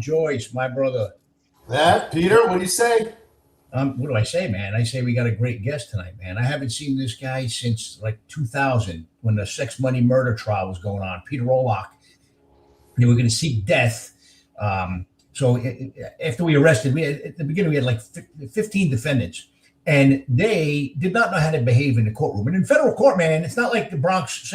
Joyce, my brother. Peter, what do you say? What do I say, man? I say we got a great guest tonight, man. I haven't seen this guy since like 2000 when the sex money murder trial was going on. Peter Orlock. They were going to seek death. So after we arrested, at the beginning we had like 15 defendants, and they did not know how to behave in the courtroom. And in federal court, man, it's not like the Bronx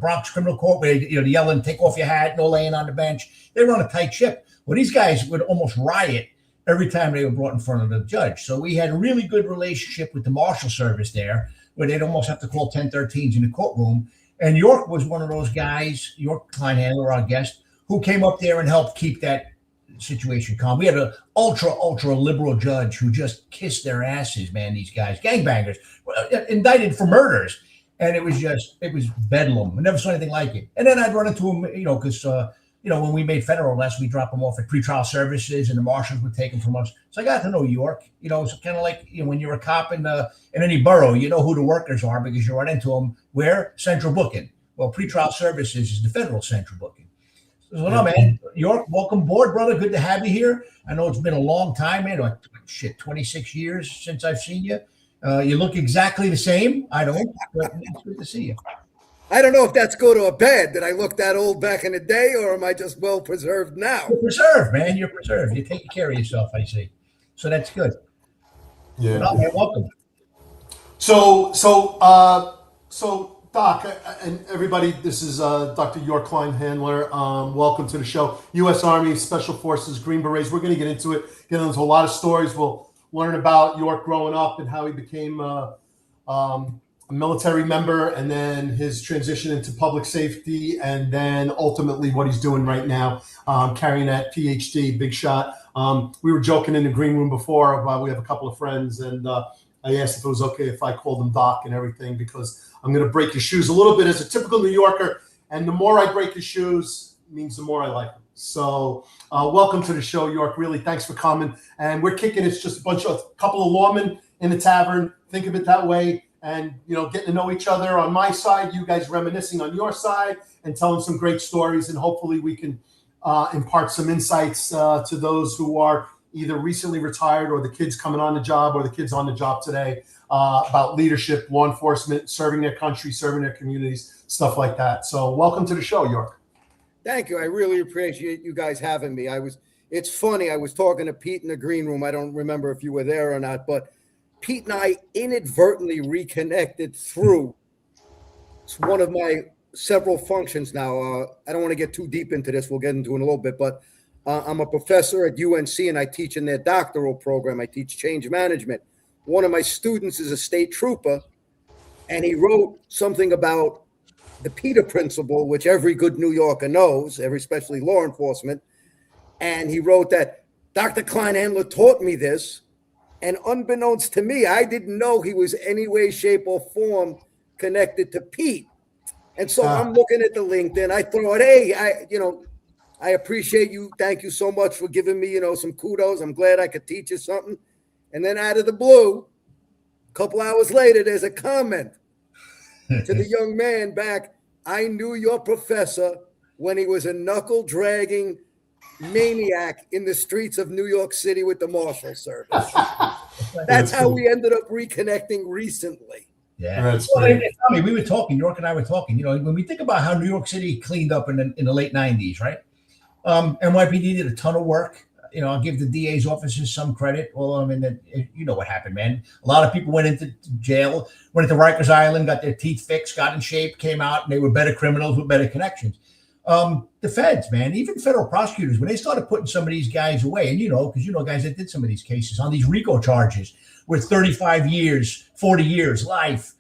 Bronx criminal court where they yelling, "Take off your hat," no laying on the bench. They were on a tight ship. Well, these guys would almost riot every time they were brought in front of the judge. So we had a really good relationship with the Marshals Service there, where they'd almost have to call 1013s in the courtroom. And York was one of those guys, York Kleinhandler, our guest, who came up there and helped keep that situation calm. We had an ultra liberal judge who just kissed their asses, man. These guys, gangbangers, indicted for murders. And it was bedlam. I never saw anything like it. And then I'd run into him, because when we made federal arrests, we drop them off at pretrial services, and the marshals would take them from us. So I got to know York. It's kind of like when you're a cop in any borough, you know who the workers are because you run into them. Where? Central booking. Well, pretrial services is the federal central booking. So no, man, York, welcome aboard, brother. Good to have you here. I know it's been a long time, man. 26 years since I've seen you. You look exactly the same. I don't, but it's good to see you. I don't know if that's good or bad. Did I look that old back in the day, or am I just well preserved now? You're preserved, man. You're preserved. You're taking care of yourself, I see. So that's good. Yeah. Well, man, welcome. So Doc and everybody, this is Dr. York Kleinhandler. Welcome to the show. U.S. Army Special Forces, Green Berets. We're going to get into it. Get into a lot of stories. We'll learn about York growing up and how he became a military member, and then his transition into public safety, and then ultimately what he's doing right now, carrying that PhD, big shot. We were joking in the green room before. We have a couple of friends, and I asked if it was okay if I called him Doc and everything, because I'm going to break his shoes a little bit as a typical New Yorker, and the more I break his shoes means the more I like him. So welcome to the show, York. Really, thanks for coming. And we're kicking. It's just a couple of lawmen in the tavern. Think of it that way. And, getting to know each other on my side, you guys reminiscing on your side and telling some great stories. And hopefully we can impart some insights to those who are either recently retired or the kids coming on the job or the kids on the job today about leadership, law enforcement, serving their country, serving their communities, stuff like that. So welcome to the show, York. Thank you. I really appreciate you guys having me. It's funny. I was talking to Pete in the green room. I don't remember if you were there or not, but Pete and I inadvertently reconnected through one of my several functions now. I don't want to get too deep into this. We'll get into it in a little bit, but I'm a professor at UNC, and I teach in their doctoral program. I teach change management. One of my students is a state trooper, and he wrote something about the Peter Principle, which every good New Yorker knows, especially law enforcement. And he wrote that Dr. Kleinhandler taught me this. And unbeknownst to me, I didn't know he was any way, shape, or form connected to Pete. And so I'm looking at the LinkedIn. I thought, hey, I appreciate you. Thank you so much for giving me, some kudos. I'm glad I could teach you something. And then out of the blue, a couple hours later, there's a comment to the young man back. I knew your professor when he was a knuckle-dragging maniac in the streets of New York City with the Marshals Service. That's how we ended up reconnecting recently. Yeah, we were talking. York and I were talking. When we think about how New York City cleaned up in the late '90s, right? NYPD did a ton of work. I'll give the DA's offices some credit. Well, you know what happened, man. A lot of people went into jail, went into Rikers Island, got their teeth fixed, got in shape, came out, and they were better criminals with better connections. The feds, man, even federal prosecutors, when they started putting some of these guys away, and because guys that did some of these cases on these RICO charges with 35 years, 40 years, life.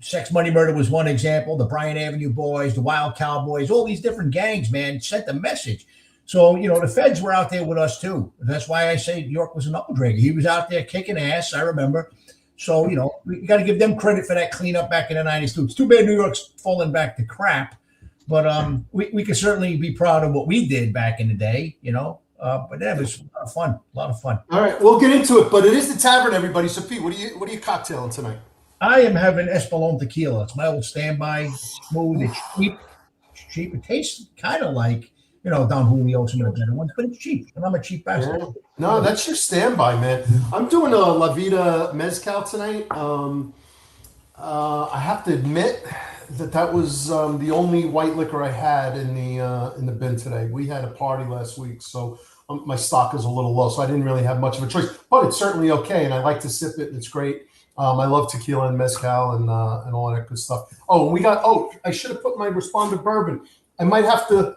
Sex, money, murder was one example. The Bryant Avenue Boys, the Wild Cowboys, all these different gangs, man, sent the message. So, the feds were out there with us too. That's why I say York was a knuckle dragger. He was out there kicking ass, I remember. So, we got to give them credit for that cleanup back in the 90s too. It's too bad New York's falling back to crap. But we could certainly be proud of what we did back in the day, But that was a lot of fun. All right, we'll get into it. But it is the tavern, everybody. So, Pete, what are you cocktailing tonight? I am having Espolón tequila. It's my old standby, smooth. It's cheap. It tastes kind of like down Julio, some of the better ones, but it's cheap, and I'm a cheap bastard. Yeah. No, that's your standby, man. I'm doing a La Vida Mezcal tonight. I have to admit that was the only white liquor I had in the bin today. We had a party last week, so my stock is a little low, so I didn't really have much of a choice. But it's certainly okay, and I like to sip it, and it's great. I love tequila and mezcal and all that good stuff. Oh, I should have put my Responder bourbon. I might have to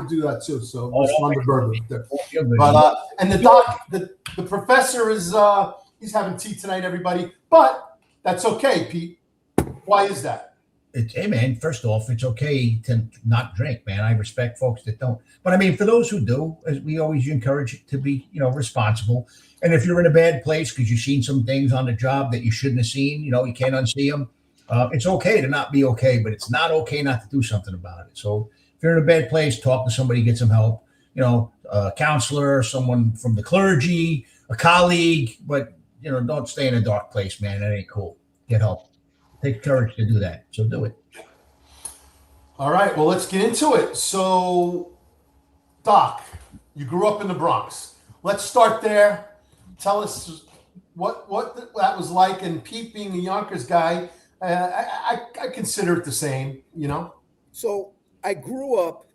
do that too. So Responder bourbon there. But and the professor is he's having tea tonight, everybody. But that's okay, Pete. Why is that? Hey, man, first off, it's okay to not drink, man. I respect folks that don't. But I mean, for those who do, as we always encourage it to be, responsible. And if you're in a bad place because you've seen some things on the job that you shouldn't have seen, you can't unsee them. It's okay to not be okay, but it's not okay not to do something about it. So if you're in a bad place, talk to somebody, get some help, a counselor, someone from the clergy, a colleague, but, don't stay in a dark place, man. That ain't cool. Get help. Take courage to do that. So do it. All right. Well, let's get into it. So, Doc, you grew up in the Bronx. Let's start there. Tell us what that was like. And Pete, being a Yonkers guy, I consider it the same, So I grew up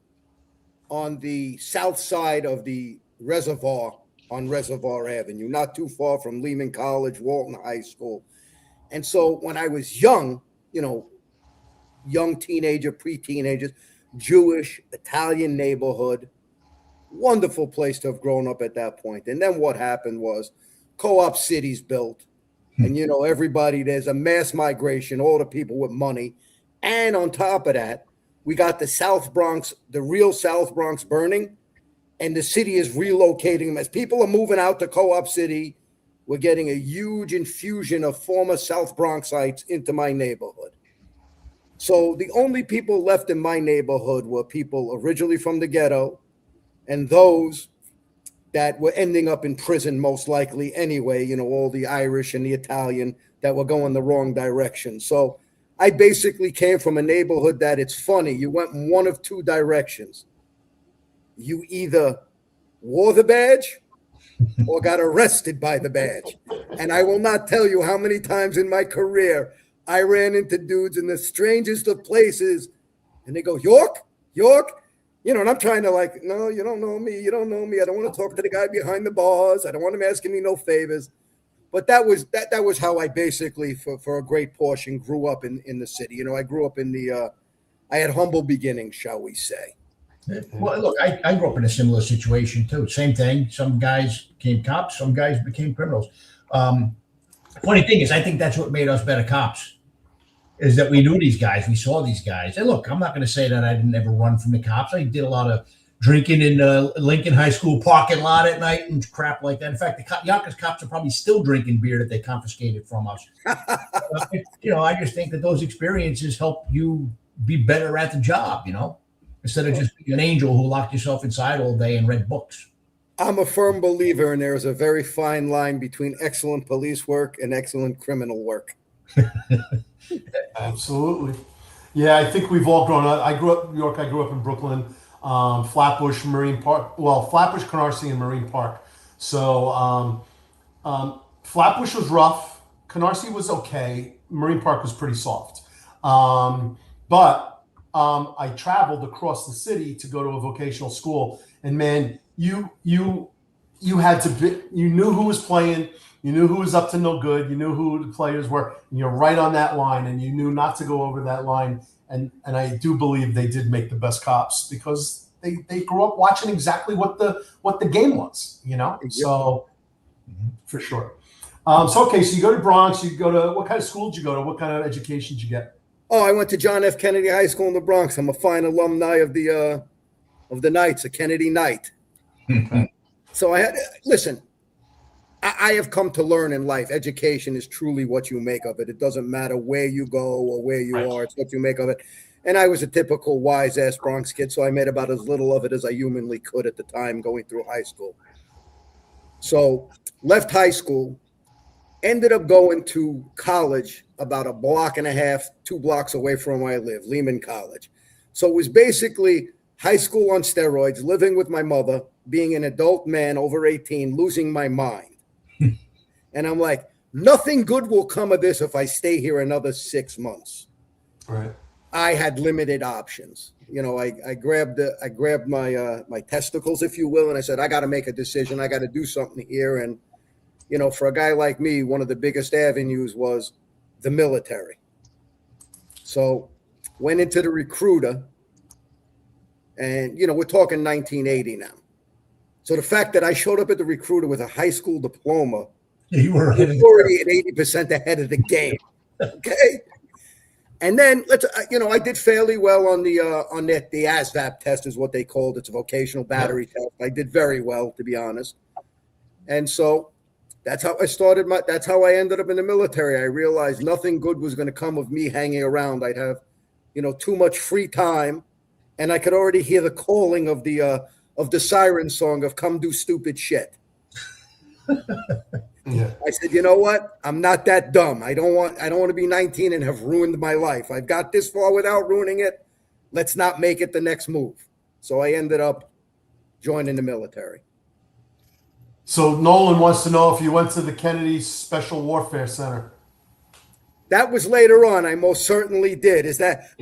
on the south side of the reservoir on Reservoir Avenue, not too far from Lehman College, Walton High School. And so when I was young, young teenager, pre-teenagers, Jewish, Italian neighborhood, wonderful place to have grown up at that point. And then what happened was co-op cities built. And, everybody, there's a mass migration, all the people with money. And on top of that, we got the South Bronx, the real South Bronx burning. And the city is relocating them. As people are moving out to Co-op City, we're getting a huge infusion of former South Bronxites into my neighborhood. So the only people left in my neighborhood were people originally from the ghetto and those that were ending up in prison most likely anyway, all the Irish and the Italian that were going the wrong direction. So I basically came from a neighborhood that, it's funny, you went in one of two directions. You either wore the badge or got arrested by the badge. And I will not tell you how many times in my career I ran into dudes in the strangest of places and they go, York? And I'm trying to no, you don't know me. I don't want to talk to the guy behind the bars. I don't want him asking me no favors. But that was how I basically, for a great portion, grew up in the city. I grew up I had humble beginnings, shall we say. Well, look, I grew up in a similar situation too. Same thing. Some guys became cops. Some guys became criminals. Funny thing is, I think that's what made us better cops, is that we knew these guys. We saw these guys. And look, I'm not going to say that I didn't ever run from the cops. I did a lot of drinking in the Lincoln High School parking lot at night and crap like that. In fact, the Yonkers cops are probably still drinking beer that they confiscated from us. I just think that those experiences help you be better at the job, instead of just being an angel who locked yourself inside all day and read books. I'm a firm believer, and there is a very fine line between excellent police work and excellent criminal work. Absolutely. Yeah, I think we've all grown up. I grew up in New York. I grew up in Brooklyn, Flatbush, Marine Park. Well, Flatbush, Canarsie, and Marine Park. So Flatbush was rough. Canarsie was okay. Marine Park was pretty soft. But I traveled across the city to go to a vocational school, and man, you had to be, you knew who was playing, you knew who was up to no good, you knew who the players were, and you're right on that line, and you knew not to go over that line. And I do believe they did make the best cops because they grew up watching exactly what the game was, So for sure. So you go to Bronx, you go to, what kind of school did you go to? What kind of education did you get? Oh, I went to John F. Kennedy High School in the Bronx. I'm a fine alumni of the Knights, a Kennedy Knight. So I have come to learn in life, education is truly what you make of it. It doesn't matter where you go or where you are, it's what you make of it. And I was a typical wise-ass Bronx kid, so I made about as little of it as I humanly could at the time going through high school. So left high school, ended up going to college about a block and a half, 2 blocks away from where I live, Lehman College. So it was basically high school on steroids, living with my mother, being an adult man over 18, losing my mind. And I'm like, nothing good will come of this if I stay here another 6 months. Right. I had limited options. You know, I grabbed my my testicles, if you will, and I said, I got to make a decision. I got to do something here. And, you know, for a guy like me, one of the biggest avenues was the military. So went into the recruiter, and, you know, we're talking 1980 now. So the fact that I showed up at the recruiter with a high school diploma, You were already at 80% ahead of the game. Okay. And then I did fairly well on the ASVAB test is what they called it. It's a vocational battery test. I did very well, to be honest. And so that's how I ended up in the military. I realized nothing good was going to come of me hanging around. I'd have, you know, too much free time, and I could already hear the calling of the siren song of "Come do stupid shit." Yeah. I said, you know what? I'm not that dumb. I don't want to be 19 and have ruined my life. I've got this far without ruining it. Let's not make it the next move. So I ended up joining the military. So Nolan wants to know if you went to the Kennedy Special Warfare Center. That was later on. I most certainly did.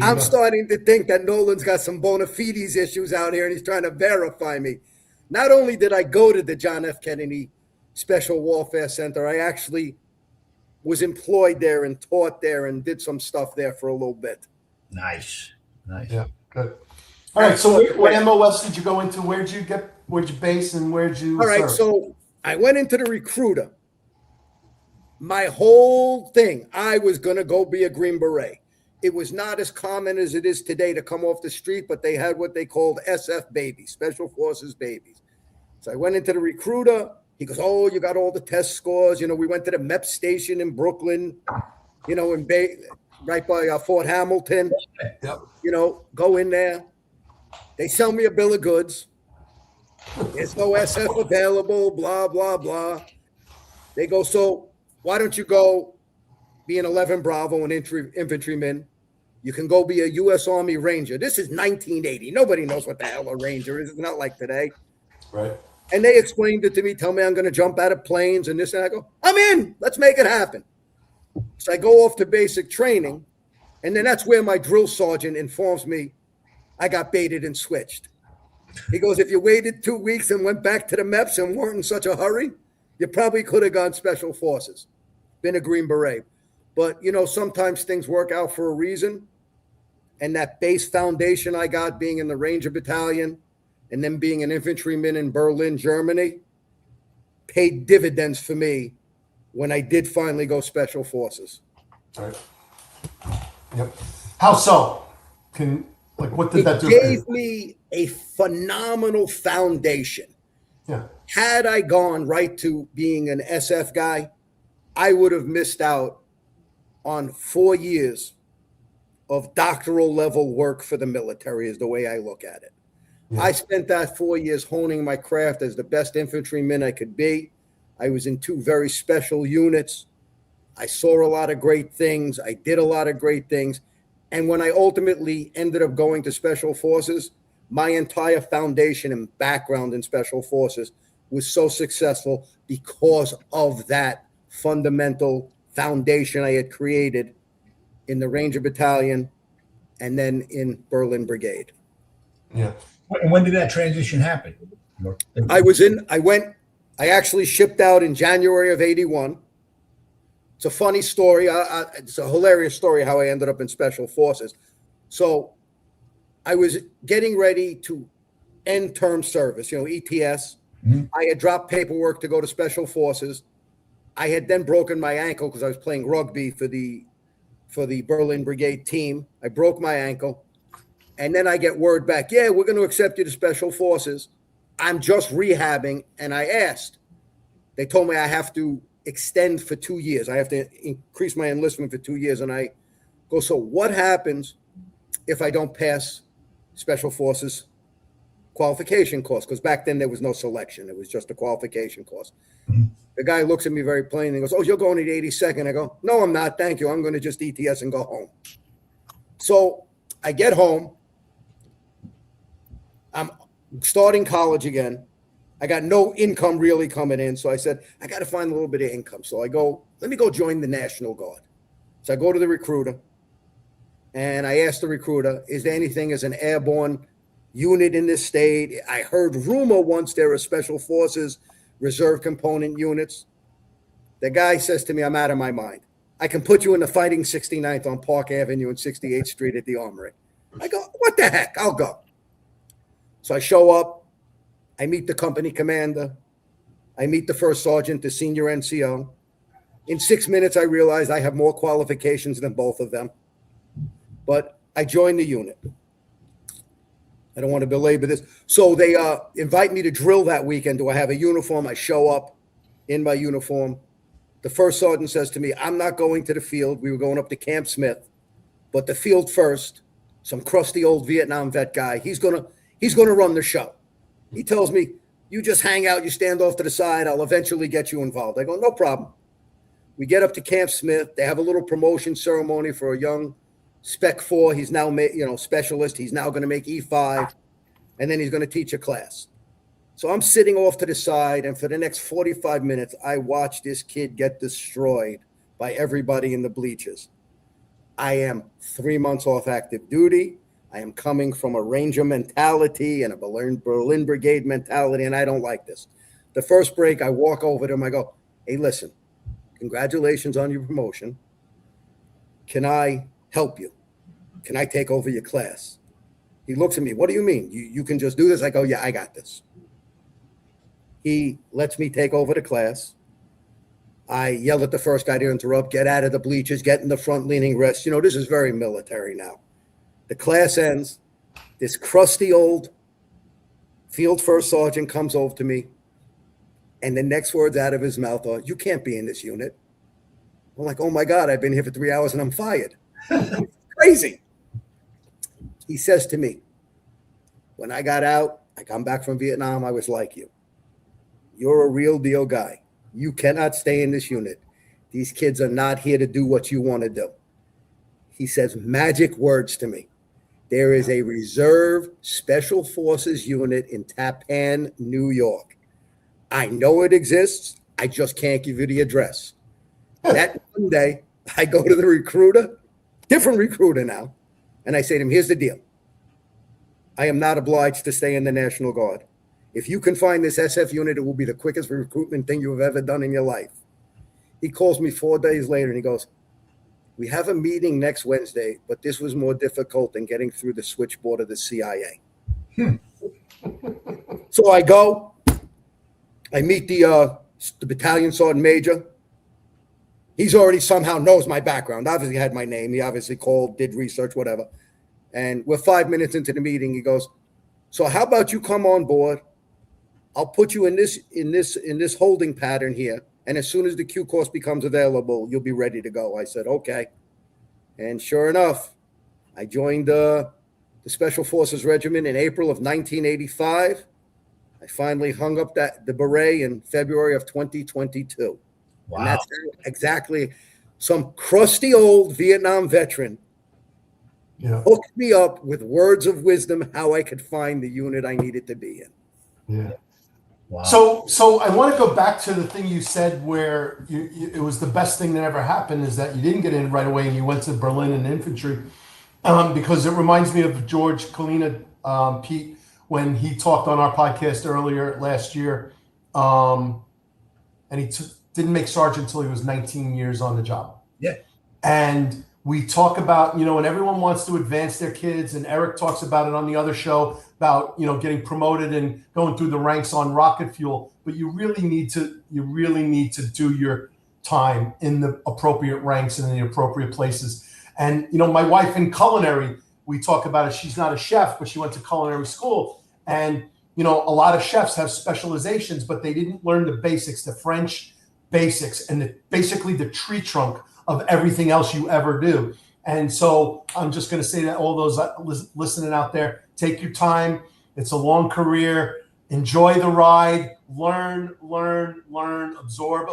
I'm starting to think that Nolan's got some bona fides issues out here, and he's trying to verify me. Not only did I go to the John F. Kennedy Special Warfare Center, I actually was employed there and taught there and did some stuff there for a little bit. Nice. Yeah, good. All right, so what MOS did you go into? Where'd you base and where'd you All right, serve? so I went into the recruiter. My whole thing, I was going to go be a Green Beret. It was not as common as it is today to come off the street, but they had what they called SF babies, Special Forces babies. So I went into the recruiter. He goes, oh, you got all the test scores. You know, we went to the MEP station in Brooklyn, you know, right by Fort Hamilton. Yep. You know, go in there. They sell me a bill of goods. There's no SF available, blah, blah, blah. They go, so why don't you go be an 11 Bravo, an infantryman? You can go be a U.S. Army Ranger. This is 1980. Nobody knows what the hell a Ranger is. It's not like today. Right. And they explained it to me, tell me I'm going to jump out of planes and this, and I go, I'm in. Let's make it happen. So I go off to basic training, and then that's where my drill sergeant informs me I got baited and switched. He goes, if you waited 2 weeks and went back to the MEPS and weren't in such a hurry, you probably could have gone Special Forces, been a Green Beret. But, you know, sometimes things work out for a reason. And that base foundation I got being in the Ranger Battalion and then being an infantryman in Berlin, Germany, paid dividends for me when I did finally go Special Forces. All right. Yep. How so? What did that do? It gave me a phenomenal foundation. Yeah. Had I gone right to being an SF guy, I would have missed out on 4 years of doctoral level work for the military is the way I look at it. Yeah. I spent that 4 years honing my craft as the best infantryman I could be. I was in 2 very special units. I saw a lot of great things. I did a lot of great things. And when I ultimately ended up going to Special Forces, my entire foundation and background in Special Forces was so successful because of that fundamental foundation I had created in the Ranger Battalion and then in Berlin Brigade. Yeah. And when did that transition happen? I actually shipped out in January of 81. It's a funny story. It's a hilarious story how I ended up in Special Forces. So I was getting ready to end term service, you know, ETS. Mm-hmm. I had dropped paperwork to go to Special Forces. I had then broken my ankle because I was playing rugby for the Berlin Brigade team. I broke my ankle. And then I get word back, yeah, we're going to accept you to Special Forces. I'm just rehabbing. And I asked. They told me I have to extend for 2 years. I have to increase my enlistment for 2 years. And I go, so what happens if I don't pass Special Forces qualification course? Because back then there was no selection. It was just a qualification course. Mm-hmm. The guy looks at me very plain and goes, oh, you're going to the 82nd. I go, no, I'm not. Thank you. I'm going to just ETS and go home. So I get home. I'm starting college again. I got no income really coming in. So I said, I got to find a little bit of income. So I go, let me go join the National Guard. So I go to the recruiter and I asked the recruiter, is there anything as an airborne unit in this state? I heard rumor once there are special forces, reserve component units. The guy says to me, I'm out of my mind. I can put you in the Fighting 69th on Park Avenue and 68th Street at the Armory. I go, what the heck? I'll go. So I show up. I meet the company commander. I meet the first sergeant, the senior NCO. In 6 minutes, I realized I have more qualifications than both of them. But I joined the unit. I don't want to belabor this. So they invite me to drill that weekend. Do I have a uniform? I show up in my uniform. The first sergeant says to me, I'm not going to the field. We were going up to Camp Smith, but the field first, some crusty old Vietnam vet guy, he's gonna run the show. He tells me, you just hang out, you stand off to the side, I'll eventually get you involved. I go, no problem. We get up to Camp Smith. They have a little promotion ceremony for a young Spec 4. He's now, specialist. He's now going to make E5, and then he's going to teach a class. So I'm sitting off to the side, and for the next 45 minutes, I watch this kid get destroyed by everybody in the bleachers. I am 3 months off active duty. I am coming from a Ranger mentality and a Berlin Brigade mentality, and I don't like this. The first break, I walk over to him. I go, hey, listen, congratulations on your promotion. Can I help you? Can I take over your class? He looks at me. What do you mean? You can just do this? I go, yeah, I got this. He lets me take over the class. I yell at the first guy to interrupt, get out of the bleachers, get in the front leaning rest. This is very military now. The class ends. This crusty old field first sergeant comes over to me, and the next words out of his mouth are, you can't be in this unit. I'm like, oh my God, I've been here for 3 hours and I'm fired. Crazy. He says to me, when I got out, I come back from Vietnam, I was like you. You're a real deal guy. You cannot stay in this unit. These kids are not here to do what you want to do. He says magic words to me. There is a reserve special forces unit in Tappan, New York. I know it exists. I just can't give you the address. That Monday, I go to the recruiter, different recruiter now, and I say to him, here's the deal. I am not obliged to stay in the National Guard. If you can find this SF unit, it will be the quickest recruitment thing you have ever done in your life. He calls me 4 days later and he goes, we have a meeting next Wednesday, but this was more difficult than getting through the switchboard of the CIA. So I go, I meet the battalion sergeant major. He's already somehow knows my background. Obviously had my name. He obviously called, did research, whatever. And we're 5 minutes into the meeting. He goes, so how about you come on board? I'll put you in this holding pattern here. And as soon as the Q course becomes available, you'll be ready to go. I said, okay. And sure enough, I joined the Special Forces Regiment in April of 1985. I finally hung up the beret in February of 2022. Wow. And that's exactly some crusty old Vietnam veteran hooked me up with words of wisdom how I could find the unit I needed to be in. Yeah. Wow. So I want to go back to the thing you said where it was the best thing that ever happened is that you didn't get in right away and you went to Berlin and infantry, because it reminds me of George Kalina, Pete, when he talked on our podcast earlier last year, and he didn't make sergeant until he was 19 years on the job. Yeah. And we talk about, and everyone wants to advance their kids, and Eric talks about it on the other show about, getting promoted and going through the ranks on rocket fuel, but you really need to do your time in the appropriate ranks and in the appropriate places. And, my wife in culinary, we talk about it. She's not a chef, but she went to culinary school. And, a lot of chefs have specializations, but they didn't learn the basics, the French basics, and basically the tree trunk of everything else you ever do. And so I'm just going to say that all those listening out there, take your time. It's a long career. Enjoy the ride. Learn, absorb.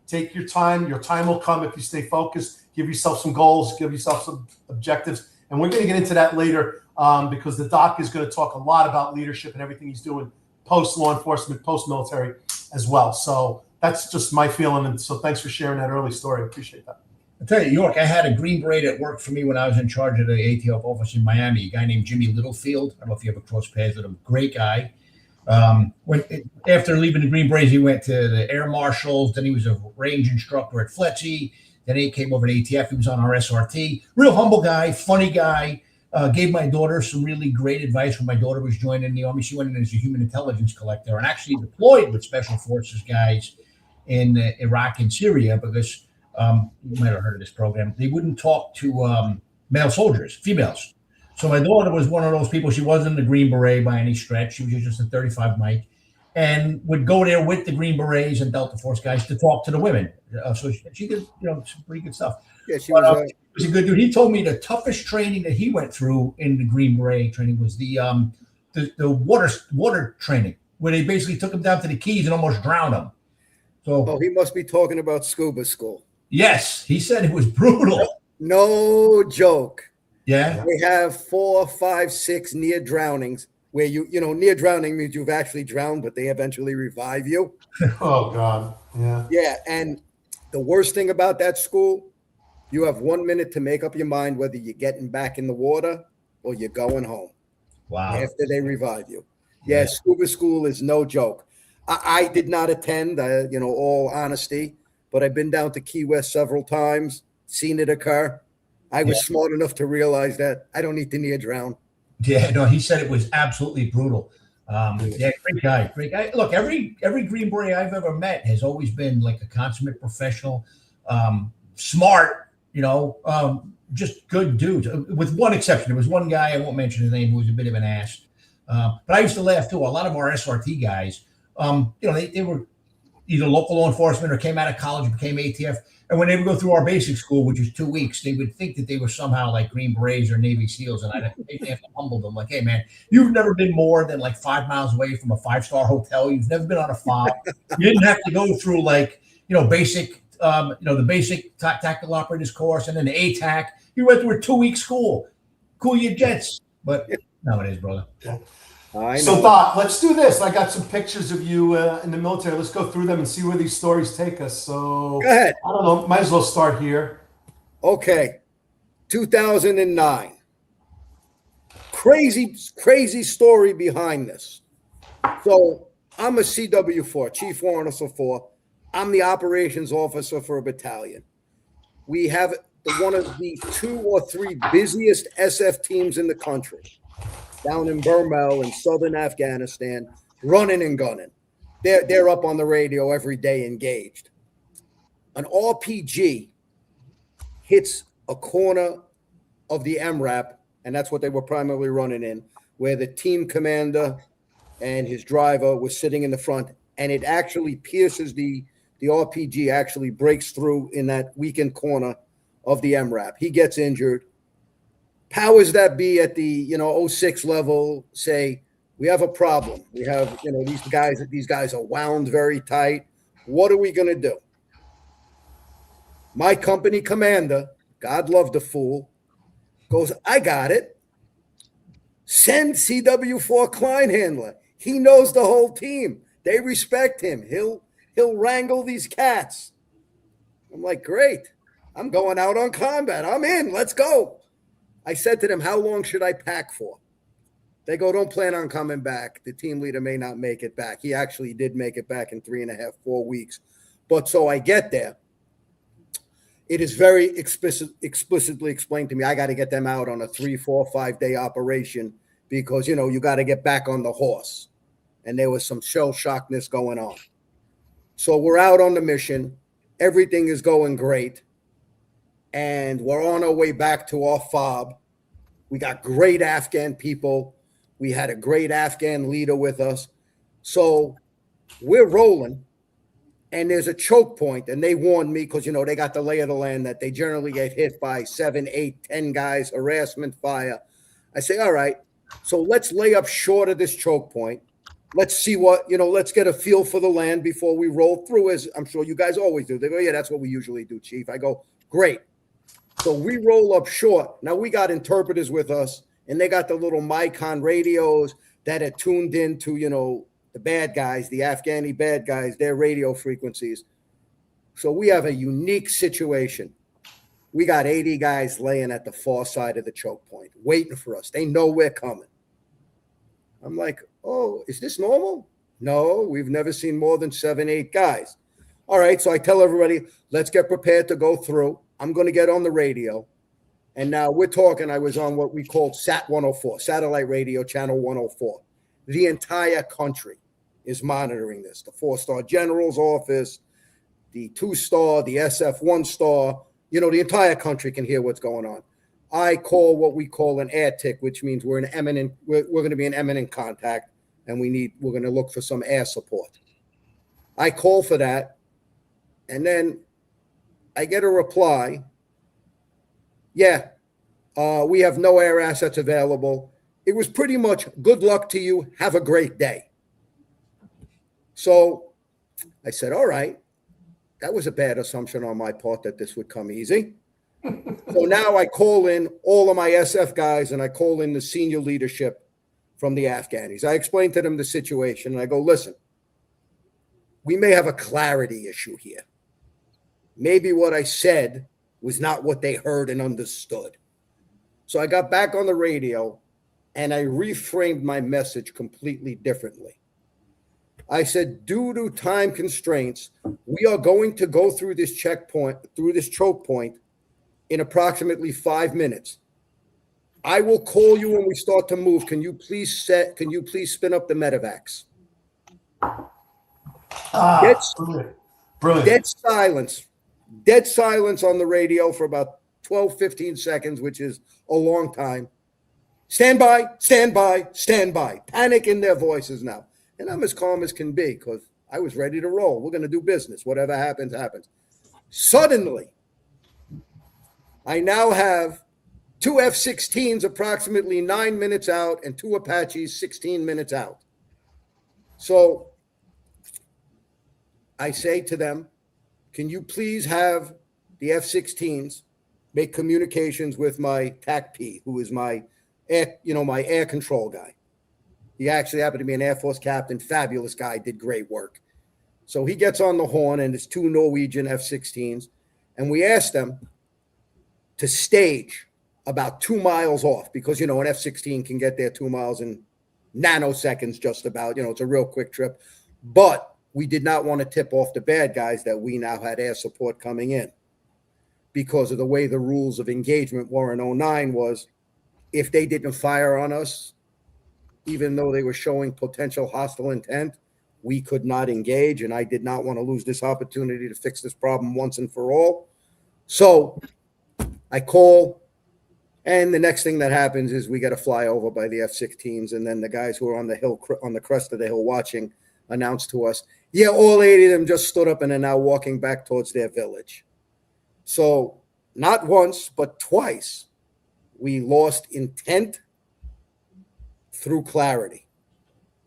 Take your time. Your time will come if you stay focused. Give yourself some goals. Give yourself some objectives. And we're going to get into that later because the doc is going to talk a lot about leadership and everything he's doing post-law enforcement, post-military as well. So that's just my feeling. And so thanks for sharing that early story. I appreciate that. I'll tell you, York, I had a Green Beret that worked for me when I was in charge of the ATF office in Miami, a guy named Jimmy Littlefield. I don't know if you ever crossed paths with him. Great guy. After leaving the Green Berets, he went to the Air Marshals. Then he was a range instructor at FLETC. Then he came over to ATF. He was on our SRT. Real humble guy, funny guy. Gave my daughter some really great advice when my daughter was joining the Army. She went in as a human intelligence collector and actually deployed with Special Forces guys in Iraq and Syria because you might have heard of this program. They wouldn't talk to male soldiers, females. So my daughter was one of those people. She wasn't a Green Beret by any stretch. She was just a 35 Mike and would go there with the Green Berets and Delta Force guys to talk to the women. So she did, some pretty good stuff. Yeah, she was, he was a good dude. He told me the toughest training that he went through in the Green Beret training was the water training, where they basically took him down to the Keys and almost drowned him. So he must be talking about scuba school. Yes, he said it was brutal. No joke. Yeah. We have 4, 5, 6 near drownings where near drowning means you've actually drowned, but they eventually revive you. Oh, God. Yeah. Yeah. And the worst thing about that school, you have 1 minute to make up your mind whether you're getting back in the water or you're going home. Wow. After they revive you. Yeah, scuba school is no joke. I did not attend, all honesty, but I've been down to Key West several times, seen it occur. I was smart enough to realize that I don't need to near drown. Yeah, no, he said it was absolutely brutal. Great guy. Look, every Green Beret I've ever met has always been like a consummate professional, smart, just good dudes. With one exception, there was one guy, I won't mention his name, who was a bit of an ass. But I used to laugh too. A lot of our SRT guys, they were either local law enforcement or came out of college and became ATF. And when they would go through our basic school, which was 2 weeks, they would think that they were somehow like Green Berets or Navy SEALs. And I'd have to humble them like, hey, man, you've never been more than like 5 miles away from a 5-star hotel. You've never been on a FOB. You didn't have to go through basic, the basic tactical operators course and then the ATAC. You went through a 2-week school. Cool your jets. But no, it is, brother. Yeah. So, Doc, let's do this. I got some pictures of you in the military. Let's go through them and see where these stories take us. So, go ahead. I don't know. Might as well start here. Okay. 2009. Crazy story behind this. So, I'm a CW4, Chief Warrant Officer 4. I'm the operations officer for a battalion. We have one of the 2 or 3 busiest SF teams in the country. Down in Burmel in southern Afghanistan, running and gunning. They're up on the radio every day engaged. An RPG hits a corner of the MRAP, and that's what they were primarily running in, where the team commander and his driver was sitting in the front, and it actually pierces the RPG actually breaks through in that weakened corner of the MRAP. He gets injured. Powers that be at the 06 level say, we have a problem. We have these guys are wound very tight. What are we going to do? My company commander, God love the fool, goes, I got it. Send CW4 Kleinhandler. He knows the whole team. They respect him. He'll wrangle these cats. I'm like, great. I'm going out on combat. I'm in. Let's go. I said to them, how long should I pack for? They go, don't plan on coming back. The team leader may not make it back. He actually did make it back in 3.5, 4 weeks. But so I get there. It is very explicitly explained to me, I got to get them out on a 3, 4, 5 day operation because, you got to get back on the horse. And there was some shell shockness going on. So we're out on the mission. Everything is going great. And we're on our way back to our FOB. We got great Afghan people. We had a great Afghan leader with us. So we're rolling, and there's a choke point, and they warned me because, they got the lay of the land that they generally get hit by 7, 8, 10 guys, harassment fire. I say, all right, so let's lay up short of this choke point. Let's see let's get a feel for the land before we roll through, as I'm sure you guys always do. They go, yeah, that's what we usually do, Chief. I go, great. So we roll up short. Now we got interpreters with us, and they got the little Micon radios that are tuned into, the bad guys, the Afghani bad guys, their radio frequencies. So we have a unique situation. We got 80 guys laying at the far side of the choke point, waiting for us. They know we're coming. I'm like, oh, is this normal? No, we've never seen more than 7, 8 guys. All right, so I tell everybody, let's get prepared to go through. I'm going to get on the radio. And now we're talking, I was on what we called SAT 104, Satellite Radio Channel 104. The entire country is monitoring this. The 4-star general's office, the 2-star, the SF 1-star, the entire country can hear what's going on. I call what we call an air tick, which means we're going to be in imminent contact, and we're going to look for some air support. I call for that, and then I get a reply. Yeah, we have no air assets available. It was pretty much good luck to you. Have a great day. So I said, all right, that was a bad assumption on my part that this would come easy. So now I call in all of my SF guys, and I call in the senior leadership from the Afghanis. I explained to them the situation, and I go, listen, we may have a clarity issue here. Maybe what I said was not what they heard and understood. So I got back on the radio, and I reframed my message completely differently. I said, due to time constraints, we are going to go through this choke point in approximately 5 minutes. I will call you when we start to move. Can you please spin up the medevacs? Brilliant. Dead silence on the radio for about 12, 15 seconds, which is a long time. Stand by, stand by, stand by. Panic in their voices now. And I'm as calm as can be because I was ready to roll. We're going to do business. Whatever happens, happens. Suddenly, I now have 2 F-16s approximately 9 minutes out and 2 Apaches 16 minutes out. So I say to them, can you please have the F-16s make communications with my TAC-P, who is my air control guy. He actually happened to be an Air Force captain, fabulous guy, did great work. So he gets on the horn, and it's 2 Norwegian F-16s, and we asked them to stage about 2 miles off because, an F-16 can get there 2 miles in nanoseconds just about. It's a real quick trip. But we did not want to tip off the bad guys that we now had air support coming in because of the way the rules of engagement were in 2009 was if they didn't fire on us, even though they were showing potential hostile intent, we could not engage, and I did not want to lose this opportunity to fix this problem once and for all. So I call, and the next thing that happens is we get a flyover by the F-16s, and then the guys who are on the hill, on the crest of the hill watching, announce to us, yeah, all 80 of them just stood up and are now walking back towards their village. So not once, but twice, we lost intent through clarity.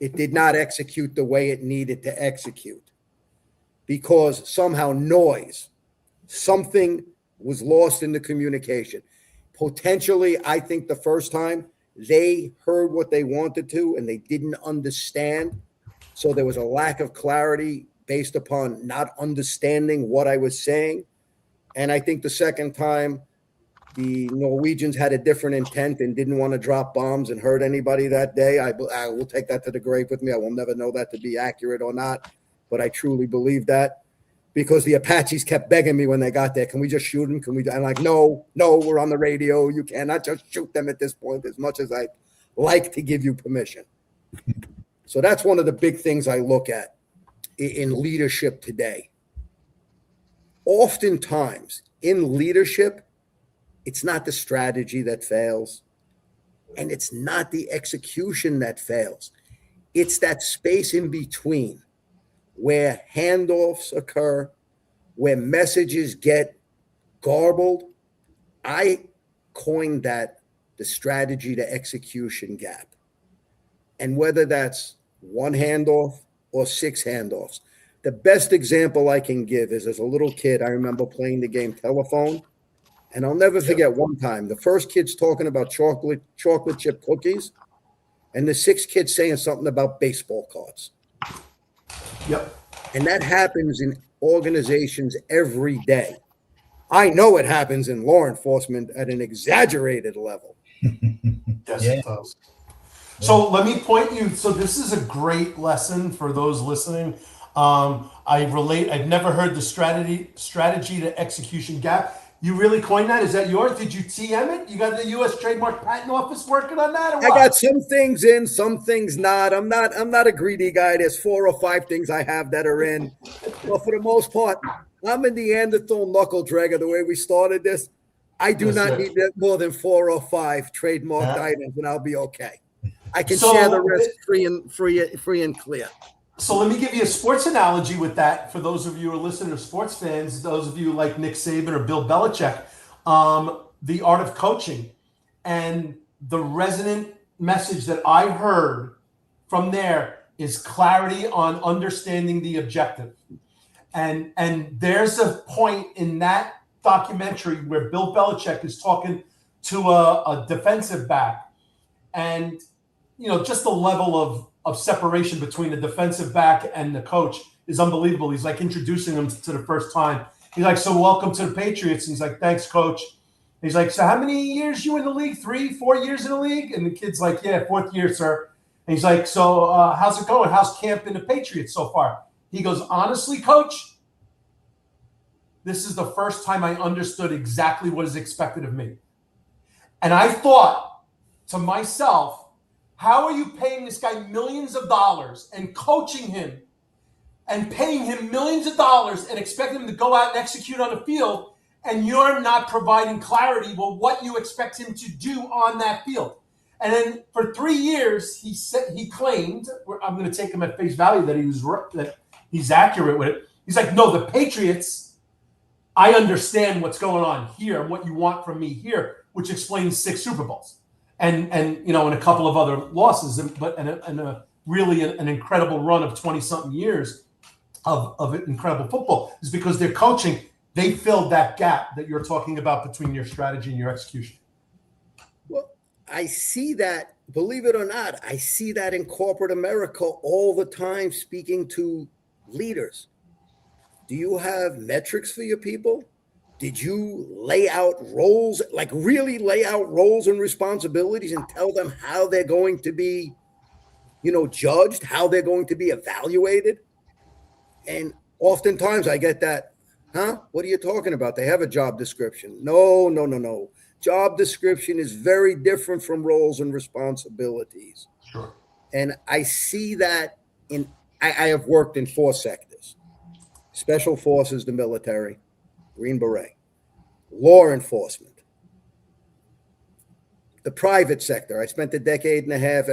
It did not execute the way it needed to execute because somehow something was lost in the communication. Potentially, I think the first time they heard what they wanted to and they didn't understand. So there was a lack of clarity based upon not understanding what I was saying. And I think the second time, the Norwegians had a different intent and didn't want to drop bombs and hurt anybody that day. I will take that to the grave with me. I will never know that to be accurate or not, but I truly believe that because the Apaches kept begging me when they got there, can we just shoot them? I'm like, no, we're on the radio. You cannot just shoot them at this point as much as I'd like to give you permission. So that's one of the big things I look at in leadership today. Oftentimes in leadership, it's not the strategy that fails, and it's not the execution that fails. It's that space in between where handoffs occur, where messages get garbled. I coined that the strategy to execution gap. And whether that's 1 handoff or 6 handoffs. The best example I can give is as a little kid, I remember playing the game telephone. And I'll never forget one time, the first kid's talking about chocolate chip cookies, and the sixth kid saying something about baseball cards. Yep. And that happens in organizations every day. I know it happens in law enforcement at an exaggerated level. Yes, Yeah. it does. So let me point you. So this is a great lesson for those listening. I've never heard the strategy to execution gap. You really coined that? Is that yours? Did you TM it? You got the U.S. Trademark Patent Office working on that, or what? I got some things in, some things not. I'm not a greedy guy. There's 4 or 5 things I have that are in. But for the most part, I'm a Neanderthal knuckle dragger the way we started this. I do not need more than 4 or 5 trademarked items, and I'll be okay. I can share the rest free and clear. So let me give you a sports analogy with that. For those of you who are listening, sports fans, those of you like Nick Saban or Bill Belichick, the art of coaching, and the resonant message that I heard from there is clarity on understanding the objective. And there's a point in that documentary where Bill Belichick is talking to a defensive back, and just the level of separation between the defensive back and the coach is unbelievable. He's like introducing him to the first time. He's like, "So welcome to the Patriots." And he's like, "Thanks, coach." And he's like, "So how many years you in the league? 3, 4 years in the league?" And the kid's like, "Yeah, 4th year, sir." And he's like, "So how's it going? How's camp in the Patriots so far?" He goes, "Honestly, coach, this is the first time I understood exactly what is expected of me." And I thought to myself, how are you paying this guy millions of dollars and coaching him and paying him millions of dollars and expecting him to go out and execute on the field, and you're not providing clarity with what you expect him to do on that field? And then for 3 years, he claimed, I'm going to take him at face value that he's accurate with it. He's like, "No, the Patriots, I understand what's going on here and what you want from me here," which explains 6 Super Bowls. And a couple of other losses, but really an incredible run of 20-something years of incredible football is because their coaching, they filled that gap that you're talking about between your strategy and your execution. Well, I see that, believe it or not, I see that in corporate America all the time speaking to leaders. Do you have metrics for your people? Did you lay out roles, like really lay out roles and responsibilities and tell them how they're going to be, judged, how they're going to be evaluated? And oftentimes I get that, what are you talking about? They have a job description. No. Job description is very different from roles and responsibilities. Sure. And I see that I have worked in 4 sectors: special forces, the military, Green Beret, law enforcement, the private sector. I spent a decade and a half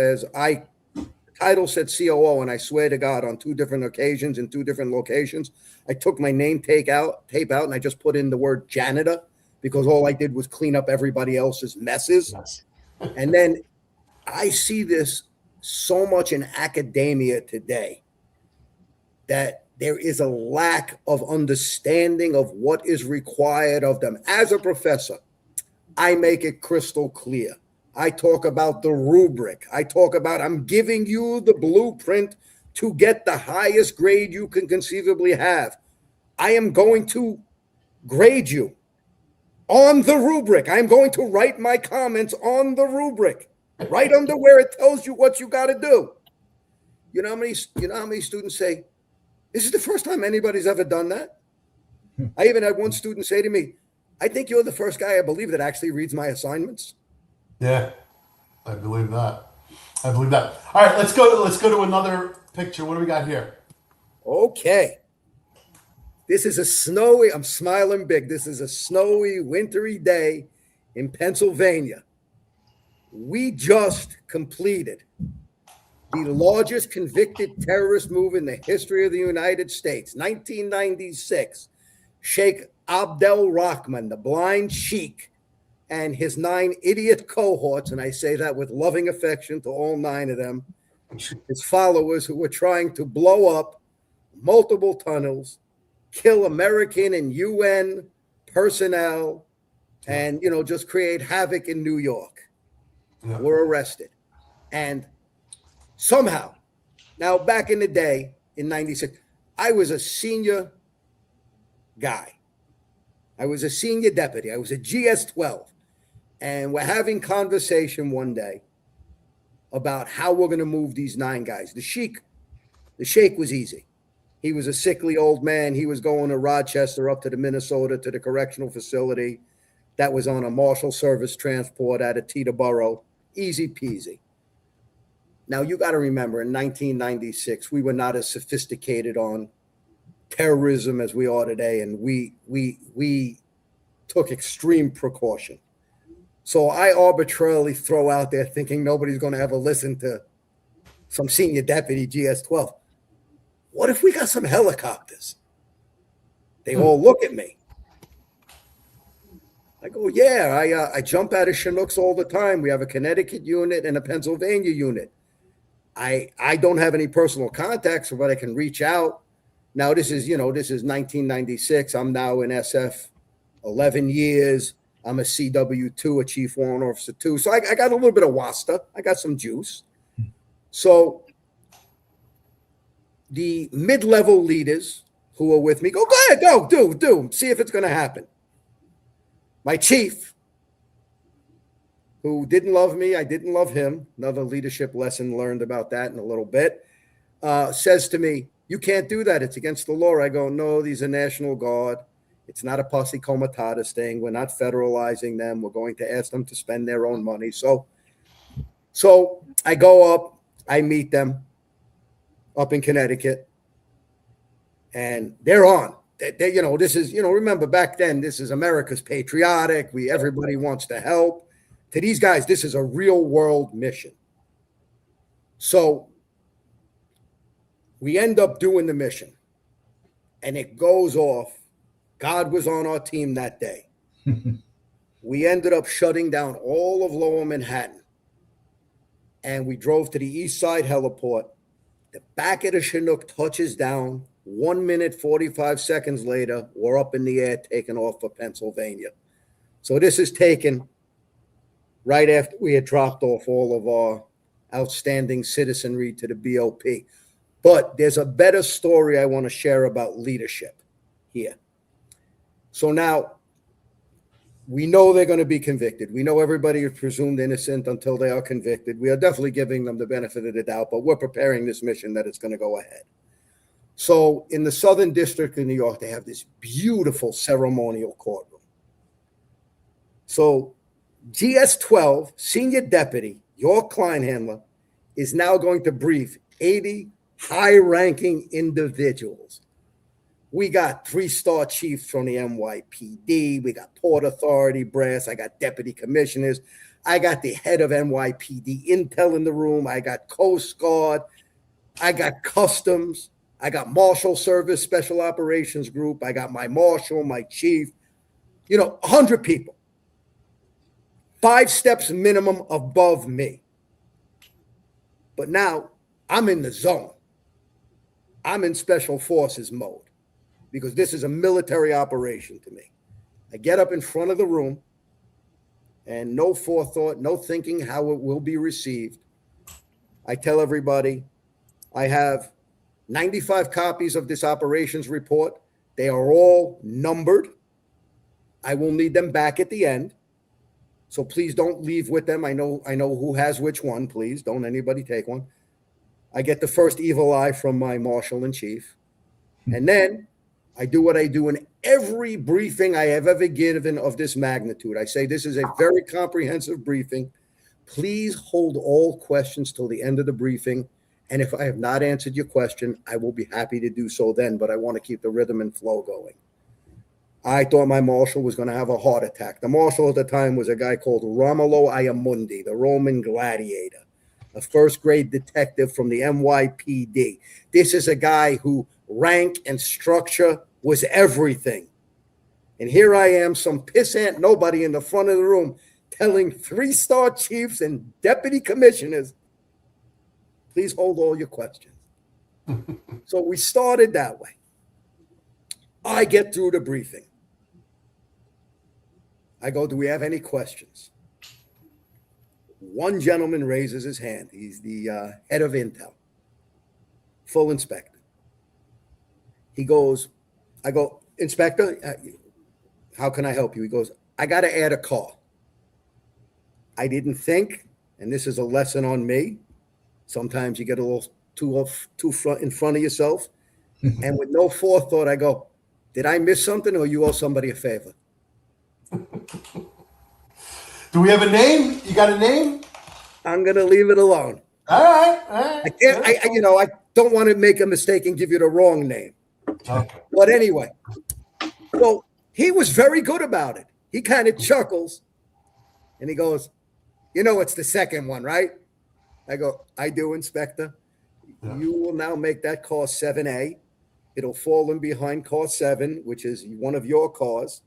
title said COO, and I swear to God, on 2 different occasions in 2 different locations, I took my name tape out, and I just put in the word janitor because all I did was clean up everybody else's messes. Yes. And then I see this so much in academia today that there is a lack of understanding of what is required of them. As a professor, I make it crystal clear. I talk about the rubric. I talk about I'm giving you the blueprint to get the highest grade you can conceivably have. I am going to grade you on the rubric. I'm going to write my comments on the rubric, right under where it tells you what you got to do. You know how many students say, "This is the first time anybody's ever done that"? I even had one student say to me, "I think you're the first guy I believe that actually reads my assignments." Yeah, I believe that. All right, let's go to another picture. What do we got here? Okay. This is a snowy, I'm smiling big. This is a snowy, wintry day in Pennsylvania. We just completed the largest convicted terrorist move in the history of the United States. 1996, Sheikh Abdel Rahman, the blind sheik, and his 9 idiot cohorts, and I say that with loving affection to all 9 of them, his followers who were trying to blow up multiple tunnels, kill American and UN personnel, and, just create havoc in New York. Yeah. Were arrested. And somehow, now back in the day in 96, I was a senior guy. I was a senior deputy. I was a GS-12. And we're having conversation one day about how we're going to move these 9 guys. The Sheikh was easy. He was a sickly old man. He was going to Rochester, up to the Minnesota, to the correctional facility. That was on a Marshals Service transport out of Teterboro. Easy peasy. Now, you got to remember, in 1996, we were not as sophisticated on terrorism as we are today, and we took extreme precaution. So I arbitrarily throw out there, thinking nobody's going to ever listen to some senior deputy GS-12. What if we got some helicopters? They all look at me. I go, yeah, I jump out of Chinooks all the time. We have a Connecticut unit and a Pennsylvania unit. I don't have any personal contacts, but I can reach out. Now, this is 1996. I'm now in SF 11 years. I'm a CW2, a Chief Warrant Officer 2. So I got a little bit of wasta. I got some juice. So the mid-level leaders who are with me go ahead, go, do, see if it's going to happen. My chief, who didn't love me, I didn't love him. Another leadership lesson learned about that in a little bit. Says to me, "You can't do that. It's against the law." I go, "No, these are National Guard. It's not a posse comitatus thing. We're not federalizing them. We're going to ask them to spend their own money." So I go up, I meet them up in Connecticut, and they're on. This is, remember back then, this is America's patriotic. Everybody wants to help. To these guys, this is a real world mission. So we end up doing the mission, and it goes off. God was on our team that day. We ended up shutting down all of Lower Manhattan, and we drove to the East Side heliport. The back of the Chinook touches down. 1 minute, 45 seconds later, we're up in the air taking off for Pennsylvania. So this is taken right after we had dropped off all of our outstanding citizenry to the BOP. But there's a better story I want to share about leadership here. So now we know they're going to be convicted. We know everybody is presumed innocent until they are convicted. We are definitely giving them the benefit of the doubt, but we're preparing this mission that it's going to go ahead. So in the Southern District of New York, they have this beautiful ceremonial courtroom. So GS-12, Senior Deputy York Kleinhandler, is now going to brief 80 high-ranking individuals. We got 3-star chiefs from the NYPD. We got Port Authority brass. I got deputy commissioners. I got the head of NYPD intel in the room. I got Coast Guard. I got Customs. I got Marshals Service Special Operations Group. I got my Marshal, my chief, 100 people. 5 steps minimum above me. But now I'm in the zone. I'm in Special Forces mode because this is a military operation to me. I get up in front of the room and no forethought, no thinking how it will be received. I tell everybody I have 95 copies of this operations report. They are all numbered. I will need them back at the end. So please don't leave with them. I know who has which one. Please don't anybody take one. I get the first evil eye from my marshal in chief. And then I do what I do in every briefing I have ever given of this magnitude. I say, this is a very comprehensive briefing. Please hold all questions till the end of the briefing. And if I have not answered your question, I will be happy to do so then, but I want to keep the rhythm and flow going. I thought my marshal was going to have a heart attack. The marshal at the time was a guy called Romolo Iamundi, the Roman gladiator, a first-grade detective from the NYPD. This is a guy who rank and structure was everything. And here I am, some pissant nobody in the front of the room telling 3-star chiefs and deputy commissioners, please hold all your questions. So we started that way. I get through the briefing. I go, do we have any questions? One gentleman raises his hand. He's the head of Intel, full inspector. He goes, I go, Inspector, how can I help you? He goes, I got to add a car. I didn't think, and this is a lesson on me. Sometimes you get a little too front in front of yourself. And with no forethought, I go, did I miss something or you owe somebody a favor? Do we have a name? You got a name? I'm going to leave it alone. All right. I can't, I don't want to make a mistake and give you the wrong name. Okay. But anyway, so he was very good about it. He kind of chuckles and he goes, it's the second one, right? I go, I do, Inspector. Yeah. You will now make that car 7A. It'll fall in behind car 7, which is one of your cars,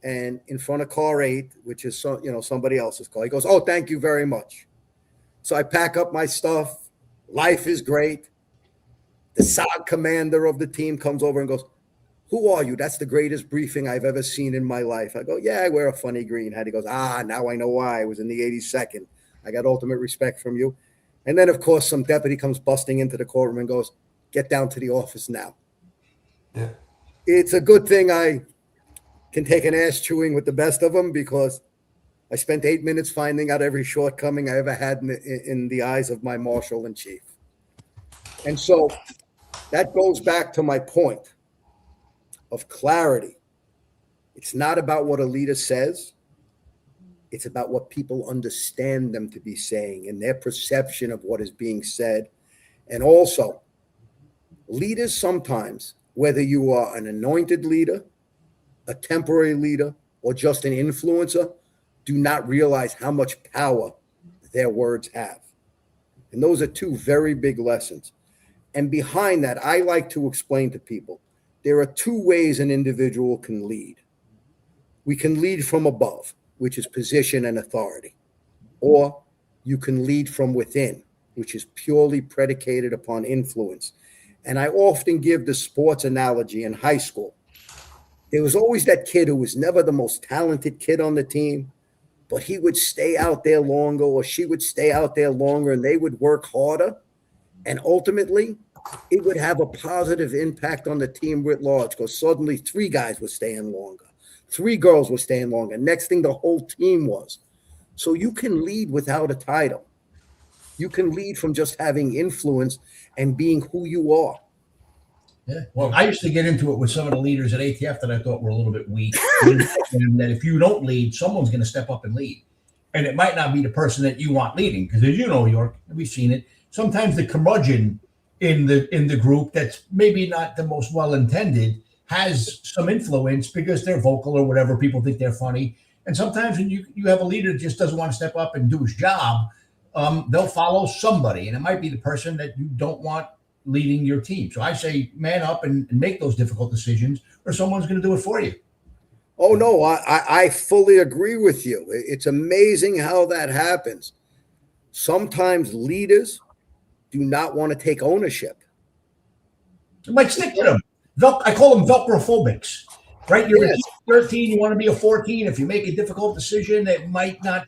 and in front of car 8, which is somebody else's car. He goes, oh, thank you very much. So I pack up my stuff. Life is great. The SOG commander of the team comes over and goes, who are you? That's the greatest briefing I've ever seen in my life. I go, yeah, I wear a funny green hat. He goes, now I know why. I was in the 82nd. I got ultimate respect from you. And then, of course, some deputy comes busting into the courtroom and goes, get down to the office now. Yeah. It's a good thing I can take an ass chewing with the best of them, because I spent 8 minutes finding out every shortcoming I ever had in the eyes of my marshal in chief. And so that goes back to my point of clarity. It's not about what a leader says. It's about what people understand them to be saying and their perception of what is being said. And also, leaders sometimes, whether you are an anointed leader, a temporary leader, or just an influencer, do not realize how much power their words have. And those are two very big lessons. And behind that, I like to explain to people, there are two ways an individual can lead. We can lead from above, which is position and authority. Or you can lead from within, which is purely predicated upon influence. And I often give the sports analogy in high school. There was always that kid who was never the most talented kid on the team, but he would stay out there longer, or she would stay out there longer, and they would work harder. And ultimately, it would have a positive impact on the team writ large, because suddenly 3 guys were staying longer. 3 girls were staying longer. Next thing, the whole team was. So you can lead without a title. You can lead from just having influence and being who you are. Yeah. Well, I used to get into it with some of the leaders at ATF that I thought were a little bit weak. And that if you don't lead, someone's going to step up and lead. And it might not be the person that you want leading, because as you know, York, we've seen it. Sometimes the curmudgeon in the group that's maybe not the most well-intended has some influence because they're vocal or whatever. People think they're funny. And sometimes when you have a leader that just doesn't want to step up and do his job, they'll follow somebody. And it might be the person that you don't want leading your team. So I say, man up and make those difficult decisions, or someone's going to do it for you. Oh, no, I fully agree with you. It's amazing how that happens. Sometimes leaders do not want to take ownership. It might stick to them. I call them Velcrophobics, right? You're a 13, you want to be a 14. If you make a difficult decision that might not,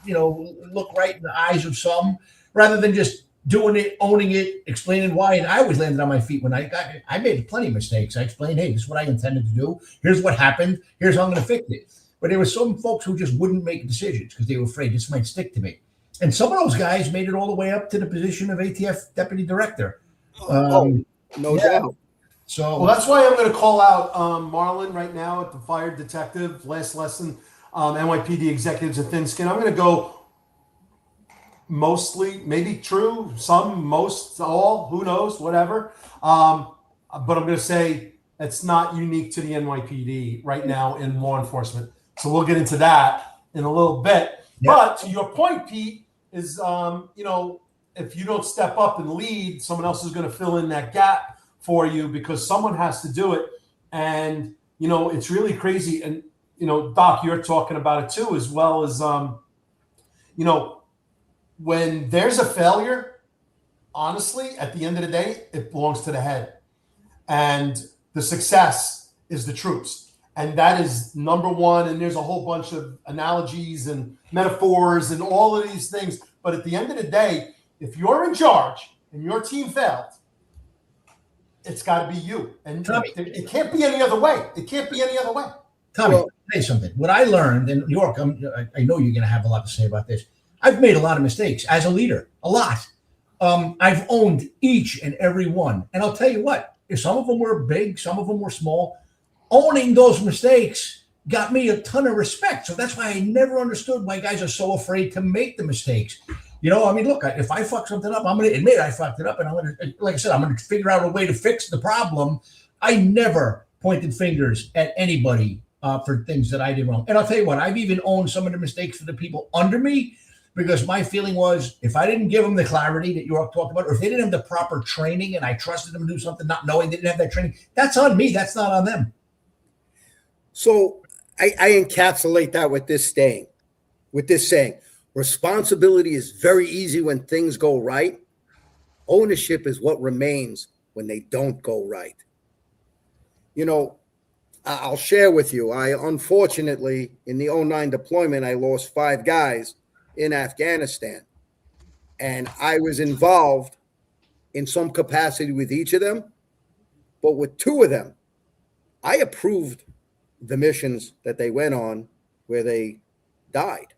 look right in the eyes of some, rather than just doing it, owning it, explaining why. And I always landed on my feet when I made plenty of mistakes. I explained, hey, this is what I intended to do. Here's what happened. Here's how I'm going to fix it. But there were some folks who just wouldn't make decisions because they were afraid this might stick to me. And some of those guys made it all the way up to the position of ATF deputy director. No doubt. So, well, that's why I'm going to call out Marlon right now at the Fire Detective. Last lesson, NYPD executives of thin skin. I'm going to go mostly, maybe true, some, most, all, who knows, whatever. But I'm going to say it's not unique to the NYPD right now in law enforcement. So we'll get into that in a little bit. Yeah. But to your point, Pete, is, if you don't step up and lead, someone else is going to fill in that gap for you, because someone has to do it. And, it's really crazy. And, Doc, you're talking about it too, as well as, when there's a failure, honestly, at the end of the day, it belongs to the head. And the success is the troops. And that is number one. And there's a whole bunch of analogies and metaphors and all of these things. But at the end of the day, if you're in charge and your team failed, it's got to be you. And Tommy, it can't be any other way. It can't be any other way. Tommy, I'll tell you something. What I learned in New York, I know you're going to have a lot to say about this. I've made a lot of mistakes as a leader, a lot. I've owned each and every one. And I'll tell you what, if some of them were big, some of them were small, owning those mistakes got me a ton of respect. So that's why I never understood why guys are so afraid to make the mistakes. You know, I mean, look, if I fuck something up, I'm going to admit I fucked it up. And I'm going to, like I said, I'm going to figure out a way to fix the problem. I never pointed fingers at anybody for things that I did wrong. And I'll tell you what, I've even owned some of the mistakes for the people under me, because my feeling was if I didn't give them the clarity that York talked about, or if they didn't have the proper training and I trusted them to do something not knowing they didn't have that training, that's on me. That's not on them. So I encapsulate that with this saying, responsibility is very easy when things go right. Ownership is what remains when they don't go right. You know, I'll share with you. I unfortunately, in the 2009 deployment, I lost 5 guys in Afghanistan. And I was involved in some capacity with each of them. But with 2 of them, I approved the missions that they went on where they died.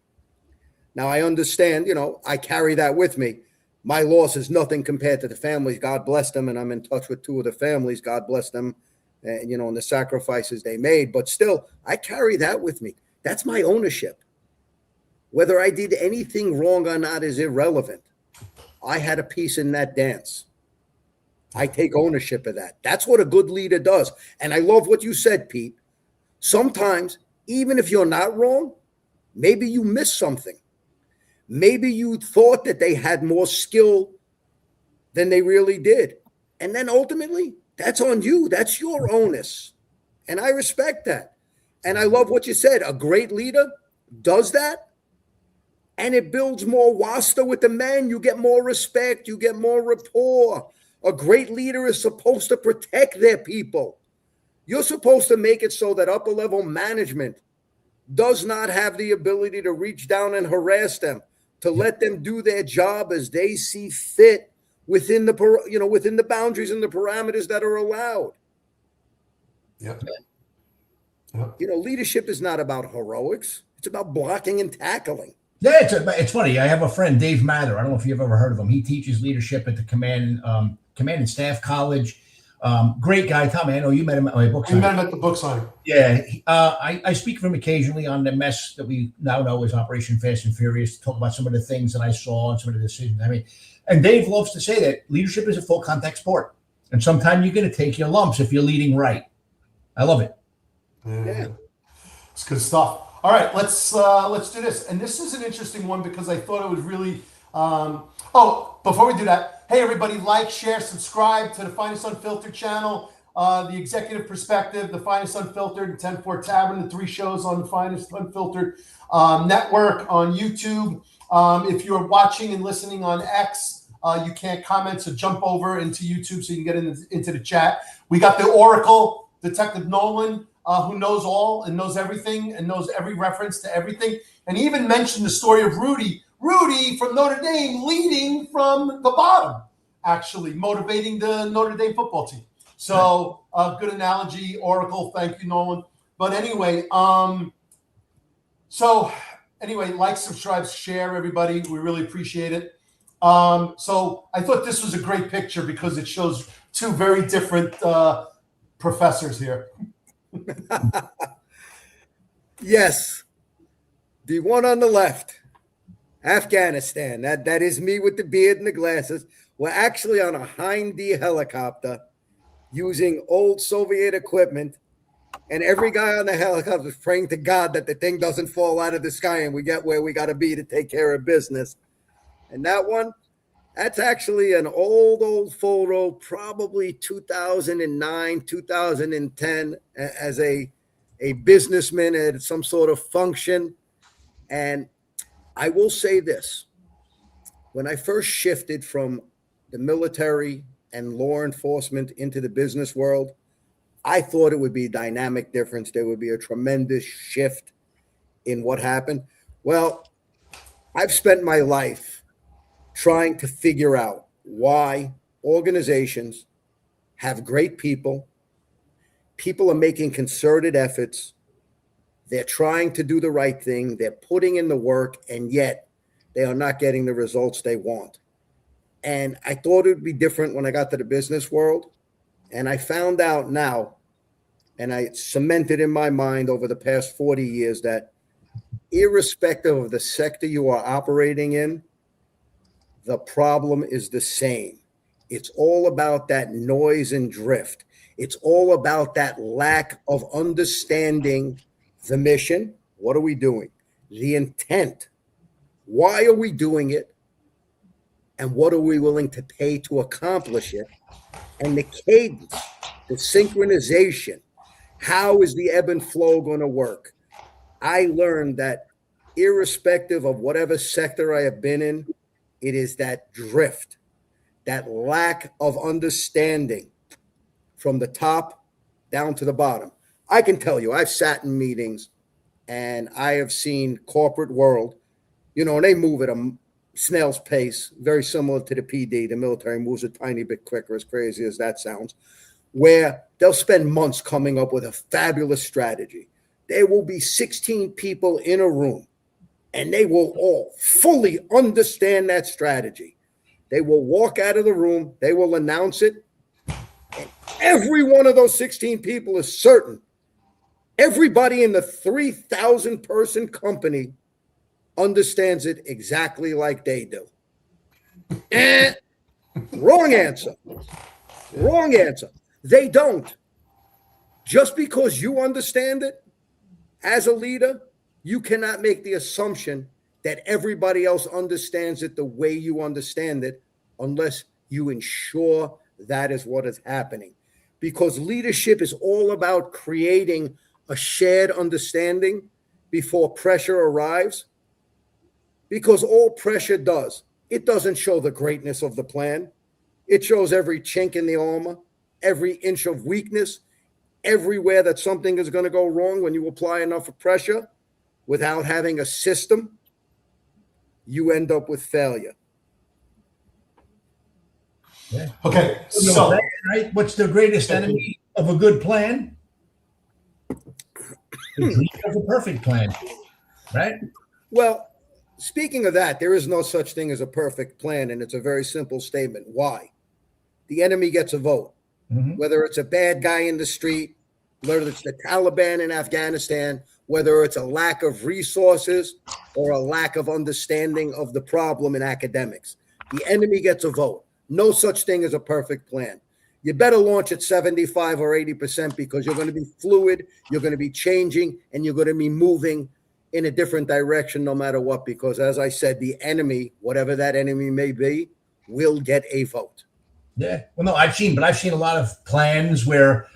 Now, I understand, you know, I carry that with me. My loss is nothing compared to the families. God bless them. And I'm in touch with 2 of the families. God bless them. And, you know, and the sacrifices they made. But still, I carry that with me. That's my ownership. Whether I did anything wrong or not is irrelevant. I had a piece in that dance. I take ownership of that. That's what a good leader does. And I love what you said, Pete. Sometimes, even if you're not wrong, maybe you missed something. Maybe you thought that they had more skill than they really did. And then ultimately, that's on you. That's your onus. And I respect that. And I love what you said. A great leader does that. And it builds more wasta with the men. You get more respect. You get more rapport. A great leader is supposed to protect their people. You're supposed to make it so that upper level management does not have the ability to reach down and harass them, to let them do their job as they see fit within the boundaries and the parameters that are allowed. Yep. You know, leadership is not about heroics. It's about blocking and tackling. Yeah, it's funny. I have a friend, Dave Mather. I don't know if you've ever heard of him. He teaches leadership at the Command and Staff College. Great guy, Tommy. I know you met him at my book signing. We met him at the book signing. Yeah, I speak for him occasionally on the mess that we now know is Operation Fast and Furious, to talk about some of the things that I saw and some of the decisions. I mean, and Dave loves to say that leadership is a full contact sport, and sometimes you're going to take your lumps if you're leading right. I love it. Yeah. It's good stuff. All right, let's do this. And this is an interesting one because I thought it was really. Before we do that, hey everybody, like, share, subscribe to the Finest Unfiltered channel, the Executive Perspective, the Finest Unfiltered, the Ten-Four Tavern, the 3 shows on the Finest Unfiltered network on YouTube. If you're watching and listening on X, you can't comment, so jump over into YouTube so you can get into the chat. We got the Oracle, Detective Nolan, who knows all and knows everything and knows every reference to everything. And he even mentioned the story of Rudy from Notre Dame leading from the bottom, actually motivating the Notre Dame football team. So good analogy, Oracle. Thank you, Nolan. But anyway, like, subscribe, share, everybody. We really appreciate it. So I thought this was a great picture because it shows 2 very different professors here. Yes. The one on the left, Afghanistan. That is me with the beard and the glasses. We're actually on a Hind-D helicopter using old Soviet equipment. And every guy on the helicopter is praying to God that the thing doesn't fall out of the sky and we get where we got to be to take care of business. And that one, that's actually an old photo, probably 2009, 2010, as a businessman at some sort of function. And I will say this. When I first shifted from the military and law enforcement into the business world, I thought it would be a dynamic difference. There would be a tremendous shift in what happened. Well, I've spent my life trying to figure out why organizations have great people. People are making concerted efforts. They're trying to do the right thing. They're putting in the work, and yet they are not getting the results they want. And I thought it would be different when I got to the business world. And I found out now, and I cemented in my mind over the past 40 years, that irrespective of the sector you are operating in, the problem is the same. It's all about that noise and drift. It's all about that lack of understanding the mission. What are we doing? The intent. Why are we doing it? And what are we willing to pay to accomplish it? And the cadence, the synchronization. How is the ebb and flow going to work? I learned that irrespective of whatever sector I have been in, it is that drift, that lack of understanding from the top down to the bottom. I can tell you, I've sat in meetings and I have seen corporate world, and they move at a snail's pace, very similar to the PD. The military moves a tiny bit quicker, as crazy as that sounds, where they'll spend months coming up with a fabulous strategy. There will be 16 people in a room, and they will all fully understand that strategy. They will walk out of the room, they will announce it, and every one of those 16 people is certain. Everybody in the 3,000 person company understands it exactly like they do. Wrong answer. Wrong answer. They don't. Just because you understand it as a leader, you cannot make the assumption that everybody else understands it the way you understand it unless you ensure that is what is happening. Because leadership is all about creating a shared understanding before pressure arrives. Because all pressure does, it doesn't show the greatness of the plan. It shows every chink in the armor, every inch of weakness, everywhere that something is going to go wrong when you apply enough pressure. Without having a system, you end up with failure. Yeah. Okay, so right? What's the greatest enemy of a good plan? The dream of a perfect plan, right? Well, speaking of that, there is no such thing as a perfect plan, and it's a very simple statement. Why? The enemy gets a vote. Mm-hmm. Whether it's a bad guy in the street, whether it's the Taliban in Afghanistan, whether it's a lack of resources or a lack of understanding of the problem in academics, the enemy gets a vote. No such thing as a perfect plan. You better launch at 75 or 80% because you're going to be fluid, you're going to be changing, and you're going to be moving in a different direction no matter what, because as I said, the enemy, whatever that enemy may be, will get a vote. Yeah. Well, no, I've seen a lot of plans where,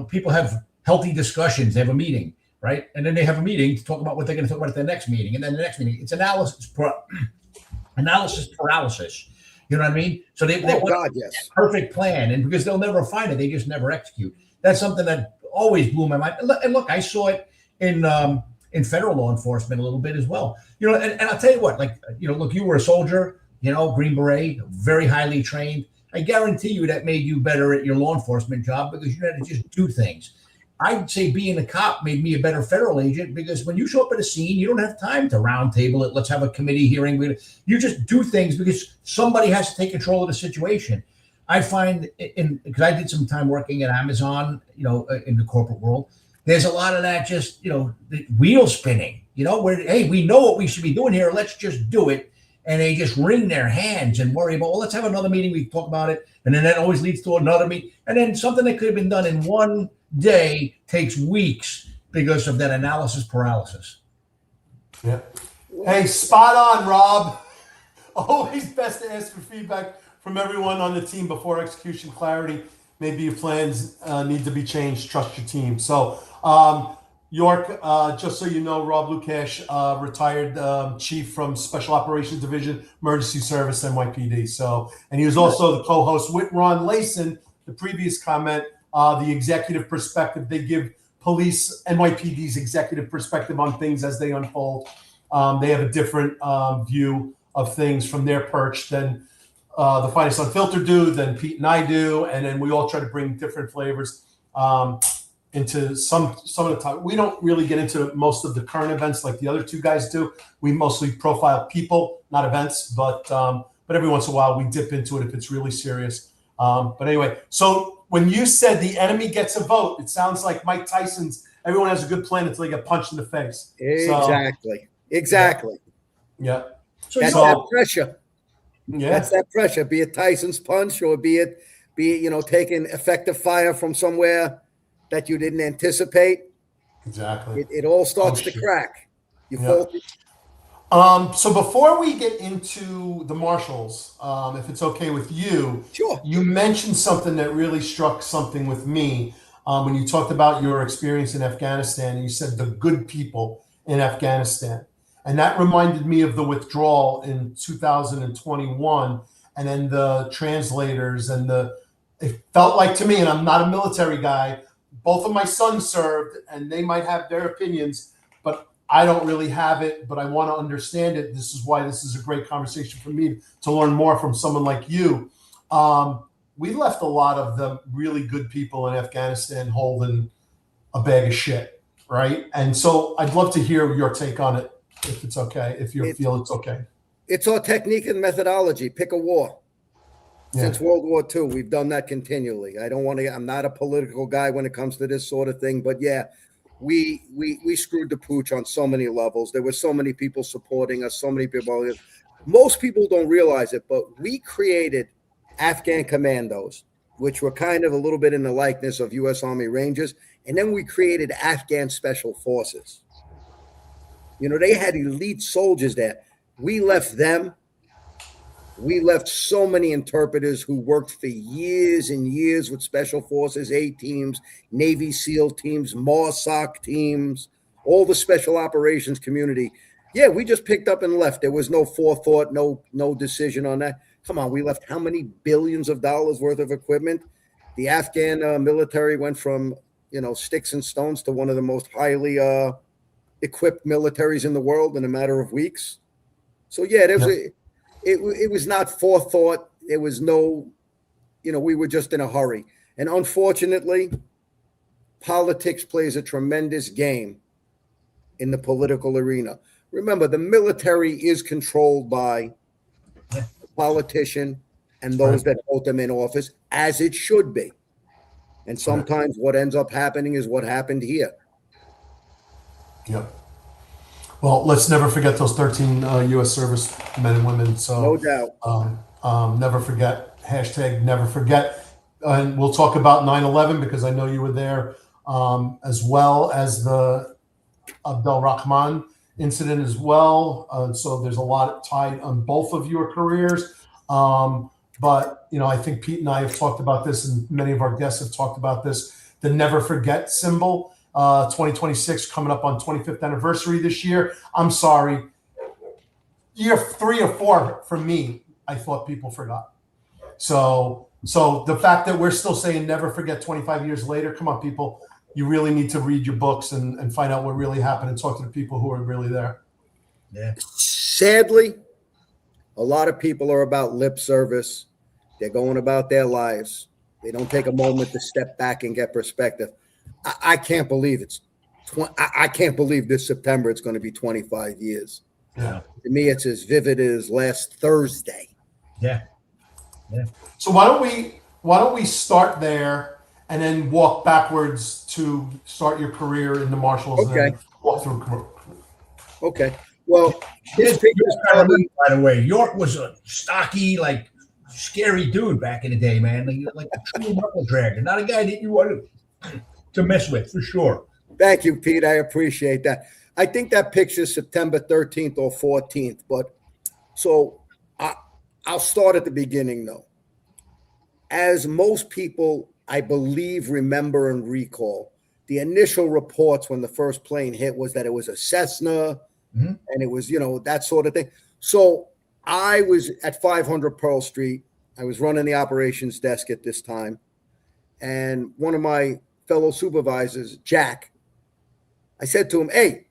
people have healthy discussions. They have a meeting, right? And then they have a meeting to talk about what they're going to talk about at the next meeting. And then the next meeting, it's analysis paralysis. You know what I mean? So they want a perfect plan. And because they'll never find it, they just never execute. That's something that always blew my mind. And look, I saw it in federal law enforcement a little bit as well. And I'll tell you what, look, you were a soldier, Green Beret, very highly trained. I guarantee you that made you better at your law enforcement job because you had to just do things. I'd say being a cop made me a better federal agent because when you show up at a scene, you don't have time to round table it. Let's have a committee hearing. You just do things because somebody has to take control of the situation. I find because I did some time working at Amazon, in the corporate world, there's a lot of that just, the wheel spinning, where, hey, we know what we should be doing here. Let's just do it. And they just wring their hands and worry about, well, let's have another meeting. We can talk about it. And then that always leads to another meeting. And then something that could have been done in one day takes weeks because of that analysis paralysis. Yeah. Hey, spot on, Rob. Always best to ask for feedback from everyone on the team before execution clarity. Maybe your plans need to be changed. Trust your team. So, York, just so you know, Rob Lukash, retired chief from Special Operations Division, Emergency Service, NYPD. So, and he was also the co-host with Ron Layson, the previous comment, the executive perspective. They give police, NYPD's executive perspective on things as they unfold. They have a different view of things from their perch than the Finest Unfiltered do, than Pete and I do, and then we all try to bring different flavors into some of the time. We don't really get into most of the current events like the other two guys do. We mostly profile people, not events, but every once in a while we dip into it if it's really serious. But anyway, so when you said the enemy gets a vote, it sounds like Mike Tyson's everyone has a good plan until they get punched in the face. Exactly. Exactly. Yeah. So That's you know, that pressure. Yeah. That's that pressure. Be it Tyson's punch or be it taking effective fire from somewhere that you didn't anticipate. Exactly. It all starts to crack. You fall. So before we get into the Marshals, if it's okay with you, Sure. You mentioned something that really struck something with me when you talked about your experience in Afghanistan. And you said the good people in Afghanistan. And that reminded me of the withdrawal in 2021 and then the translators it felt like to me, and I'm not a military guy, both of my sons served and they might have their opinions, but I don't really have it, but I want to understand it. This is why this is a great conversation for me to learn more from someone like you. We left a lot of the really good people in Afghanistan holding a bag of shit, right? And so I'd love to hear your take on it, if it's okay, if you feel it's okay. It's our technique and methodology. Pick a war. Since World War II, we've done that continually. I'm not a political guy when it comes to this sort of thing, but yeah, we screwed the pooch on so many levels. There were so many people supporting us, so many people. Most people don't realize it, but we created Afghan commandos, which were kind of a little bit in the likeness of U.S. Army Rangers, and then we created Afghan Special Forces. They had elite soldiers there. We left them. We left so many interpreters who worked for years and years with Special Forces, A teams, Navy SEAL teams, MARSOC teams, all the special operations community. Yeah, we just picked up and left. There was no forethought, no decision on that. Come on, we left how many billions of dollars worth of equipment? The Afghan military went from, sticks and stones to one of the most highly equipped militaries in the world in a matter of weeks. So yeah, it was not forethought. There was no, we were just in a hurry. And unfortunately, politics plays a tremendous game in the political arena. Remember, the military is controlled by the politician and those that vote them in office, as it should be. And sometimes what ends up happening is what happened here. Yep. Well, let's never forget those 13 U.S. service men and women. So no doubt. Never forget. Hashtag never forget. And we'll talk about 9/11 because I know you were there, as well as the Abdel Rahman incident as well. So there's a lot tied on both of your careers. But I think Pete and I have talked about this, and many of our guests have talked about this. The never forget symbol. 2026 coming up on 25th anniversary this year. I'm sorry. Year 3 or 4 for me, I thought people forgot. So the fact that we're still saying never forget 25 years later, come on, people. You really need to read your books and find out what really happened and talk to the people who are really there. Yeah. Sadly, a lot of people are about lip service. They're going about their lives. They don't take a moment to step back and get perspective. I can't believe I can't believe this September it's going to be 25 years. Yeah. To me, it's as vivid as last Thursday. Yeah. Yeah. So why don't we start there and then walk backwards to start your career in the Marshals Okay. and walk through. Okay. Well, this By picture is probably the way, York was a stocky, scary dude back in the day, man. Like a true knuckle dragger, not a guy that you want to mess with, for sure. Thank you, Pete. I appreciate that. I think that picture is September 13th or 14th. But so I'll start at the beginning, though. As most people, I believe, remember and recall, the initial reports when the first plane hit was that it was a Cessna, and it was, that sort of thing. So I was at 500 Pearl Street. I was running the operations desk at this time. and one of my fellow supervisors, Jack, I said to him, hey,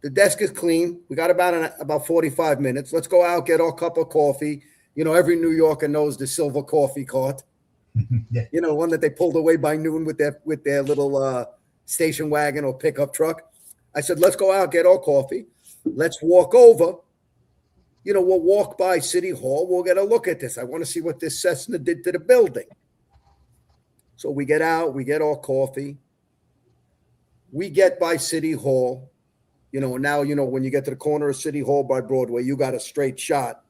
the desk is clean. We got about 45 minutes. Let's go out, get our cup of coffee. You know, every New Yorker knows the silver coffee cart. Yeah. You know, one that they pulled away by noon with their little station wagon or pickup truck. I said, let's go out, get our coffee. Let's walk over. You know, we'll walk by City Hall. We'll get a look at this. I want to see what this Cessna did to the building. So we get out, we get our coffee. We get by City Hall. You know, now, you know, when you get to the corner of City Hall by Broadway, you got a straight shot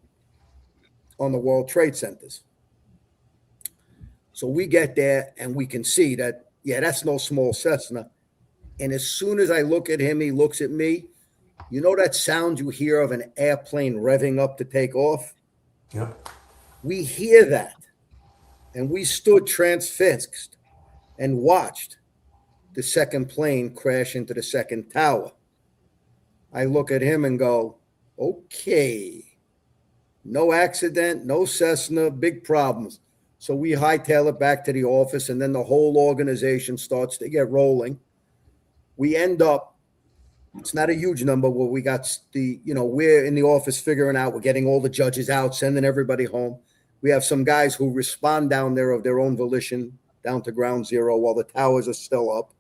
on the World Trade Centers. So we get there and we can see that, yeah, that's no small Cessna. And as soon as I look at him, he looks at me. You know that sound you hear of an airplane revving up to take off? Yep. We hear that. And we stood transfixed and watched the second plane crash into the second tower. I look at him and go, okay, no accident, no Cessna, big problems. So we hightail it back to the office, and then the whole organization starts to get rolling. We end up, it's not a huge number, where we got we're in the office figuring out, we're getting all the judges out, sending everybody home. We have some guys who respond down there of their own volition down to ground zero while the towers are still up.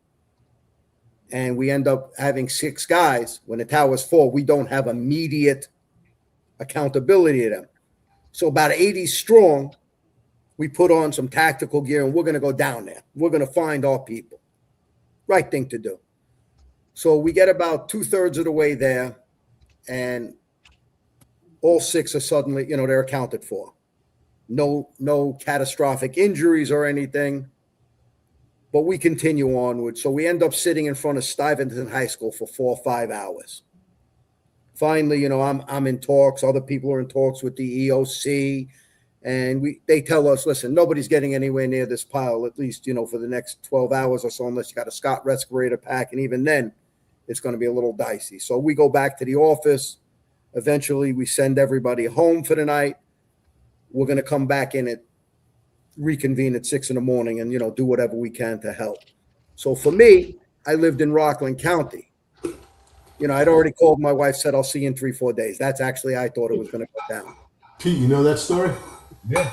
And we end up having 6 guys. When the tower's full, we don't have immediate accountability to them. So about 80 strong, we put on some tactical gear and we're going to go down there. We're going to find our people. Right thing to do. So we get about 2/3 of the way there, and all 6 are suddenly, you know, they're accounted for. No catastrophic injuries or anything, but we continue onward. So we end up sitting in front of Stuyvesant High School for 4 or 5 hours. Finally, you know, I'm in talks. Other people are in talks with the EOC, and they tell us, listen, nobody's getting anywhere near this pile, at least, you know, for the next 12 hours or so, unless you got a Scott respirator pack, and even then, it's going to be a little dicey. So we go back to the office. Eventually, we send everybody home for the night. We're going to come back in reconvene at 6 in the morning and, you know, do whatever we can to help. So for me, I lived in Rockland County. You know, I'd already called my wife, said, I'll see you in 3-4 days. That's actually, I thought it was going to go down. Pete, you know that story? Yeah.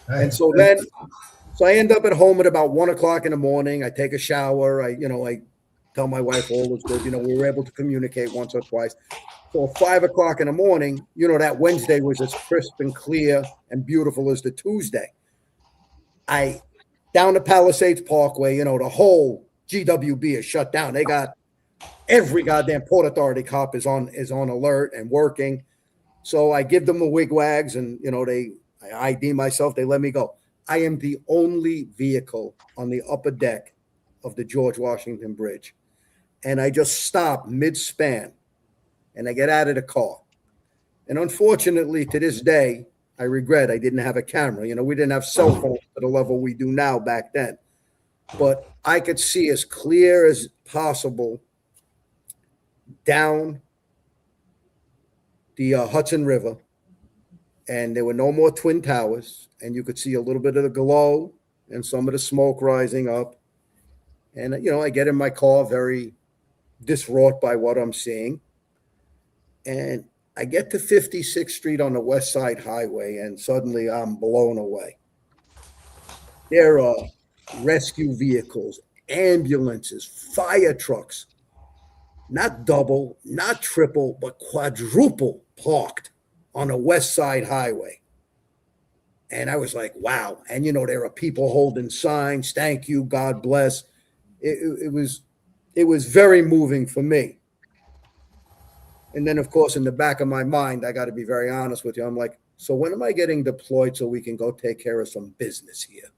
And so I end up at home at about 1 o'clock in the morning. I take a shower. I tell my wife all is good. You know, we were able to communicate once or twice. So 5 o'clock in the morning, you know, that Wednesday was as crisp and clear and beautiful as the Tuesday. Down the Palisades Parkway, you know, the whole GWB is shut down. They got every goddamn Port Authority cop is on alert and working. So I give them the wigwags, and, you know, I ID myself. They let me go. I am the only vehicle on the upper deck of the George Washington Bridge. And I just stop mid-span, and I get out of the car. And unfortunately, to this day, I regret I didn't have a camera. You know, we didn't have cell phones to the level we do now back then. But I could see as clear as possible down the Hudson River, and there were no more Twin Towers, and you could see a little bit of the glow and some of the smoke rising up. And, you know, I get in my car very distraught by what I'm seeing. And I get to 56th Street on the West Side Highway, and suddenly I'm blown away. There are rescue vehicles, ambulances, fire trucks, not double, not triple, but quadruple parked on the West Side Highway. And I was like, wow. And, you know, there are people holding signs, thank you, God bless. It was very moving for me. And then, of course, in the back of my mind, I got to be very honest with you. I'm like, so when am I getting deployed so we can go take care of some business here?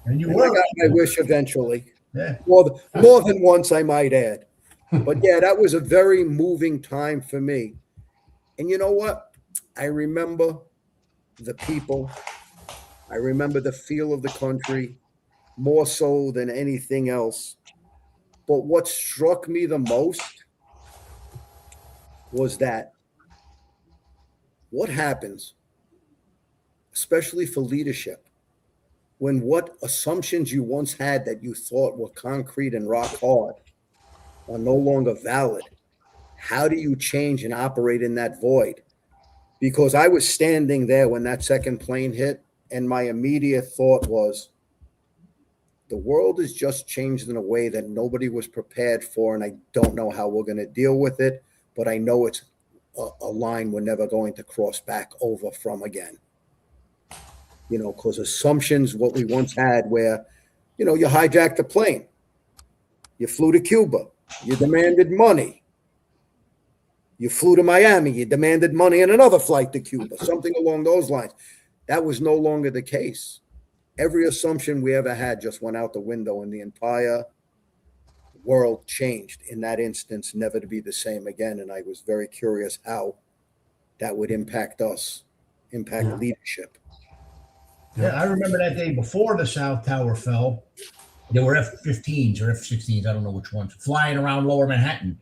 And you And were. I got my wish eventually. Yeah. More than once, I might add. But yeah, that was a very moving time for me. And you know what? I remember the people. I remember the feel of the country more so than anything else. But what struck me the most was that what happens, especially for leadership, when what assumptions you once had that you thought were concrete and rock hard are no longer valid? How do you change and operate in that void? Because I was standing there when that second plane hit, and my immediate thought was, the world has just changed in a way that nobody was prepared for, and I don't know how we're going to deal with it, but I know it's a line we're never going to cross back over from again. You know, because assumptions, what we once had where, you know, you hijacked a plane, you flew to Cuba, you demanded money. You flew to Miami, you demanded money in another flight to Cuba, something along those lines. That was no longer the case. Every assumption we ever had just went out the window, and the entire world changed in that instance, never to be the same again. And I was very curious how that would impact us, impact leadership. Yeah, I remember that day before the South Tower fell. There were F-15s or F-16s, I don't know which ones, flying around Lower Manhattan.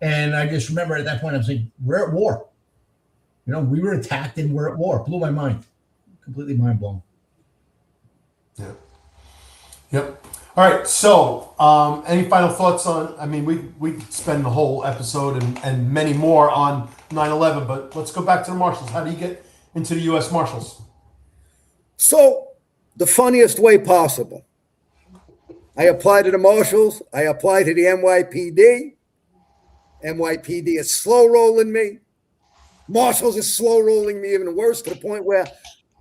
And I just remember at that point, I was like, we're at war. You know, we were attacked and we're at war. Blew my mind. Completely mind blown. Yeah. Yep. All right. So, any final thoughts on? I mean, we could spend the whole episode and many more on 9/11, but let's go back to the Marshals. How do you get into the U.S. Marshals? So, the funniest way possible. I applied to the Marshals. I applied to the NYPD. NYPD is slow rolling me. Marshals is slow rolling me even worse, to the point where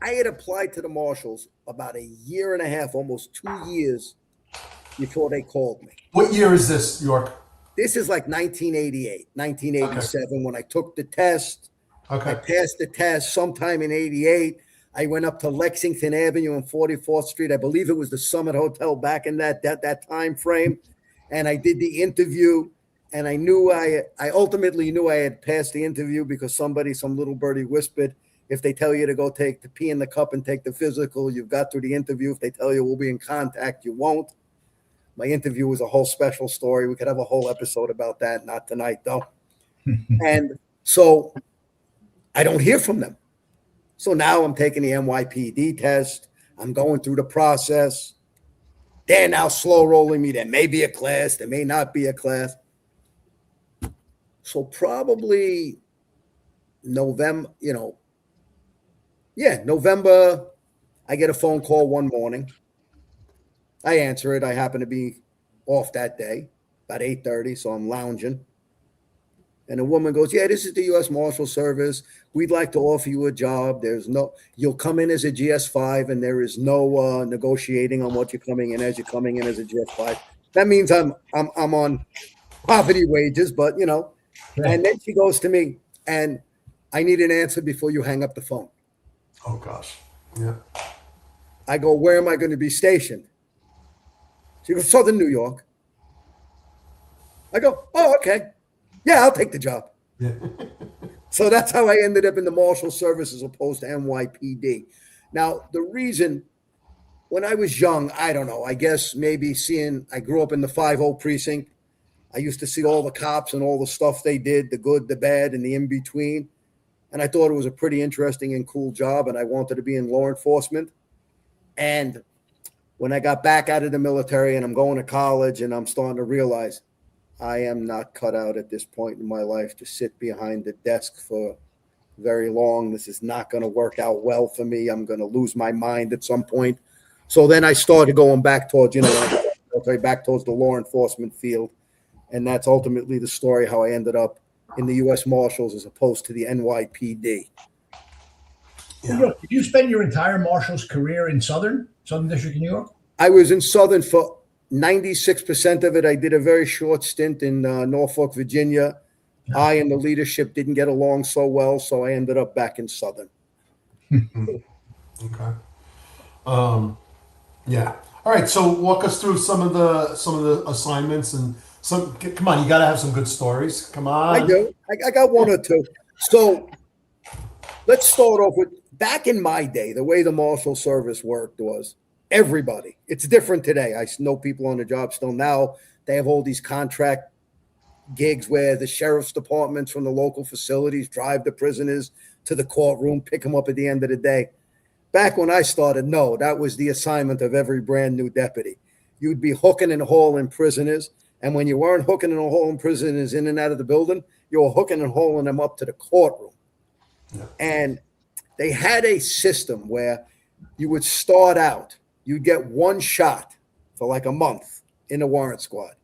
I had applied to the Marshals about a year and a half, almost 2 years before they called me. What year is this, York? This is like 1988, 1987 when I took the test. Okay. I passed the test sometime in 88. I went up to Lexington Avenue and 44th Street. I believe it was the Summit Hotel back in that time frame. And I did the interview. And I knew I ultimately knew I had passed the interview because some little birdie whispered, if they tell you to go take the pee in the cup and take the physical, you've got through the interview. If they tell you we'll be in contact, you won't. My interview was a whole special story. We could have a whole episode about that. Not tonight, though. And so I don't hear from them. So now I'm taking the NYPD test. I'm going through the process. They're now slow rolling me. There may be a class. There may not be a class. So probably November, November, I get a phone call one morning. I answer it. I happen to be off that day, about 8:30, so I'm lounging. And a woman goes, yeah, this is the U.S. Marshals Service. We'd like to offer you a job. You'll come in as a GS5, and there is no negotiating on what you're coming in as. You're coming in as a GS5. That means I'm on poverty wages, but, And then she goes to me, and I need an answer before you hang up the phone. Oh, gosh. Yeah. I go, where am I going to be stationed? She goes, Southern New York. I go, oh, okay. Yeah, I'll take the job. Yeah. So that's how I ended up in the Marshal Service as opposed to NYPD. Now, the reason, when I was young, I don't know, I guess maybe I grew up in the 5-0 precinct. I used to see all the cops and all the stuff they did, the good, the bad, and the in-between. And I thought it was a pretty interesting and cool job, and I wanted to be in law enforcement. And when I got back out of the military and I'm going to college and I'm starting to realize I am not cut out at this point in my life to sit behind the desk for very long. This is not going to work out well for me. I'm going to lose my mind at some point. So then I started going back towards, back towards the law enforcement field. And that's ultimately the story how I ended up in the U.S. Marshals as opposed to the NYPD. Yeah. Did you spend your entire Marshals career in Southern District of New York? I was in Southern for 96% of it. I did a very short stint in Norfolk, Virginia. Yeah. I and the leadership didn't get along so well, so I ended up back in Southern. Okay. Yeah. All right. So walk us through some of the assignments and some. Come on, you got to have some good stories. Come on. I do. I got one or two. So let's start off with, back in my day, the way the Marshal Service worked was everybody. It's different today. I know people on the job still now. They have all these contract gigs where the sheriff's departments from the local facilities drive the prisoners to the courtroom, pick them up at the end of the day. Back when I started, no, that was the assignment of every brand new deputy. You'd be hooking and hauling prisoners. And when you weren't hooking and hauling prisoners in and out of the building, you were hooking and hauling them up to the courtroom. Yeah. And they had a system where you would start out, you'd get one shot for like a month in the warrant squad.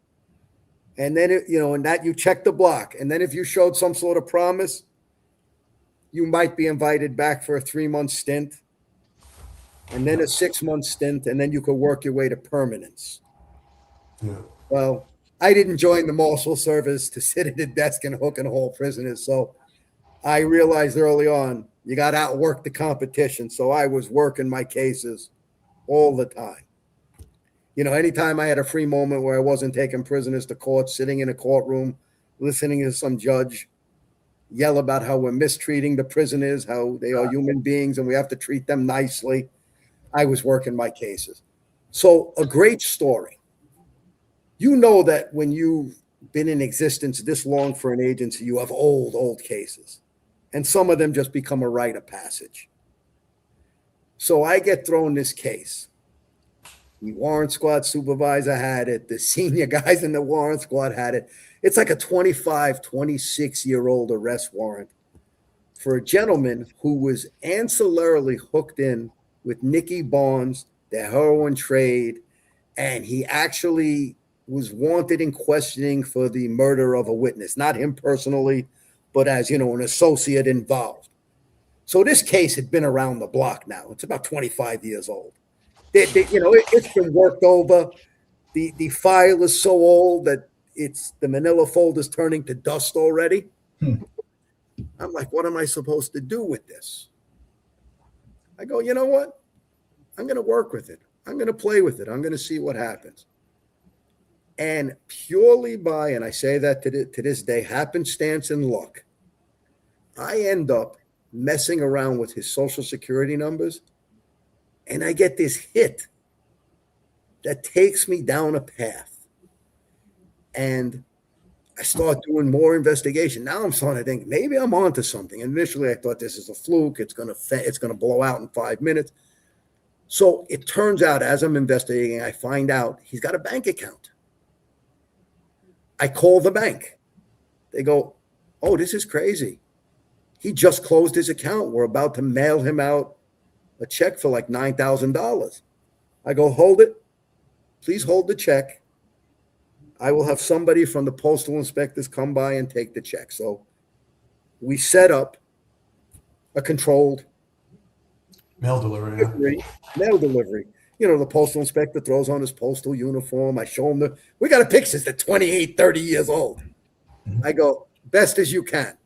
And then, and that you check the block. And then if you showed some sort of promise, you might be invited back for a 3-month stint, and then a 6-month stint, and then you could work your way to permanence. Yeah. Well, I didn't join the Marshals Service to sit at a desk and hook and haul prisoners. So I realized early on, you got to outwork the competition. So I was working my cases all the time. Anytime I had a free moment where I wasn't taking prisoners to court, sitting in a courtroom, listening to some judge yell about how we're mistreating the prisoners, how they are human beings and we have to treat them nicely, I was working my cases. So a great story. You know that when you've been in existence this long for an agency, you have old cases. And some of them just become a rite of passage. So I get thrown this case. The warrant squad supervisor had it. The senior guys in the warrant squad had it. It's like a 25, 26-year-old arrest warrant for a gentleman who was ancillarily hooked in with Nicky Barnes, the heroin trade, and he actually was wanted in questioning for the murder of a witness, not him personally, but as, an associate involved. So this case had been around the block now. It's about 25 years old. It's been worked over. The file is so old that the manila folder's turning to dust already. I'm like, what am I supposed to do with this? I go, you know what? I'm going to work with it. I'm going to play with it. I'm going to see what happens. And purely by, and I say that to this day, happenstance and luck, I end up messing around with his social security numbers, and I get this hit that takes me down a path. And I start doing more investigation. Now I'm starting to think maybe I'm onto something. Initially, I thought this is a fluke. It's gonna blow out in 5 minutes. So it turns out, as I'm investigating, I find out he's got a bank account. I call the bank. They go, "Oh, this is crazy. He just closed his account. We're about to mail him out a check for like $9,000. I go, "Hold it. Please hold the check. I will have somebody from the postal inspectors come by and take the check." So we set up a controlled mail delivery. The postal inspector throws on his postal uniform. I show him we got a picture that's 28, 30 years old. I go, "Best as you can."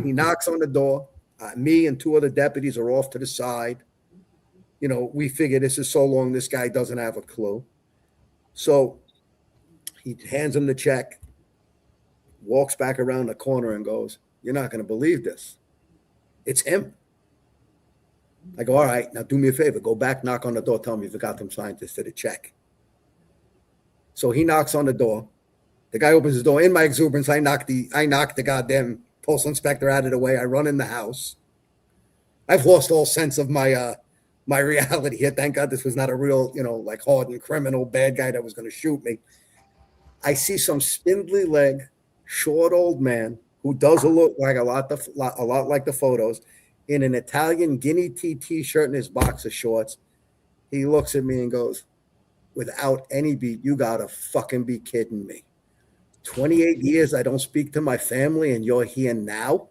He knocks on the door. Me and 2 other deputies are off to the side. We figure this is so long, this guy doesn't have a clue. So he hands him the check, walks back around the corner and goes, "You're not going to believe this. It's him." I go, "All right, now do me a favor. Go back, knock on the door. Tell me you forgot them scientists to the check." So he knocks on the door. The guy opens his door. In my exuberance, I knock the goddamn postal inspector out of the way. I run in the house. I've lost all sense of my reality here. Thank God this was not a real, like hardened criminal, bad guy that was going to shoot me. I see some spindly leg, short old man who does look like a lot like the photos, in an Italian guinea tea t-shirt and his boxer shorts. He looks at me and goes, without any beat, "You gotta fucking be kidding me. 28 years I don't speak to my family and you're here now?"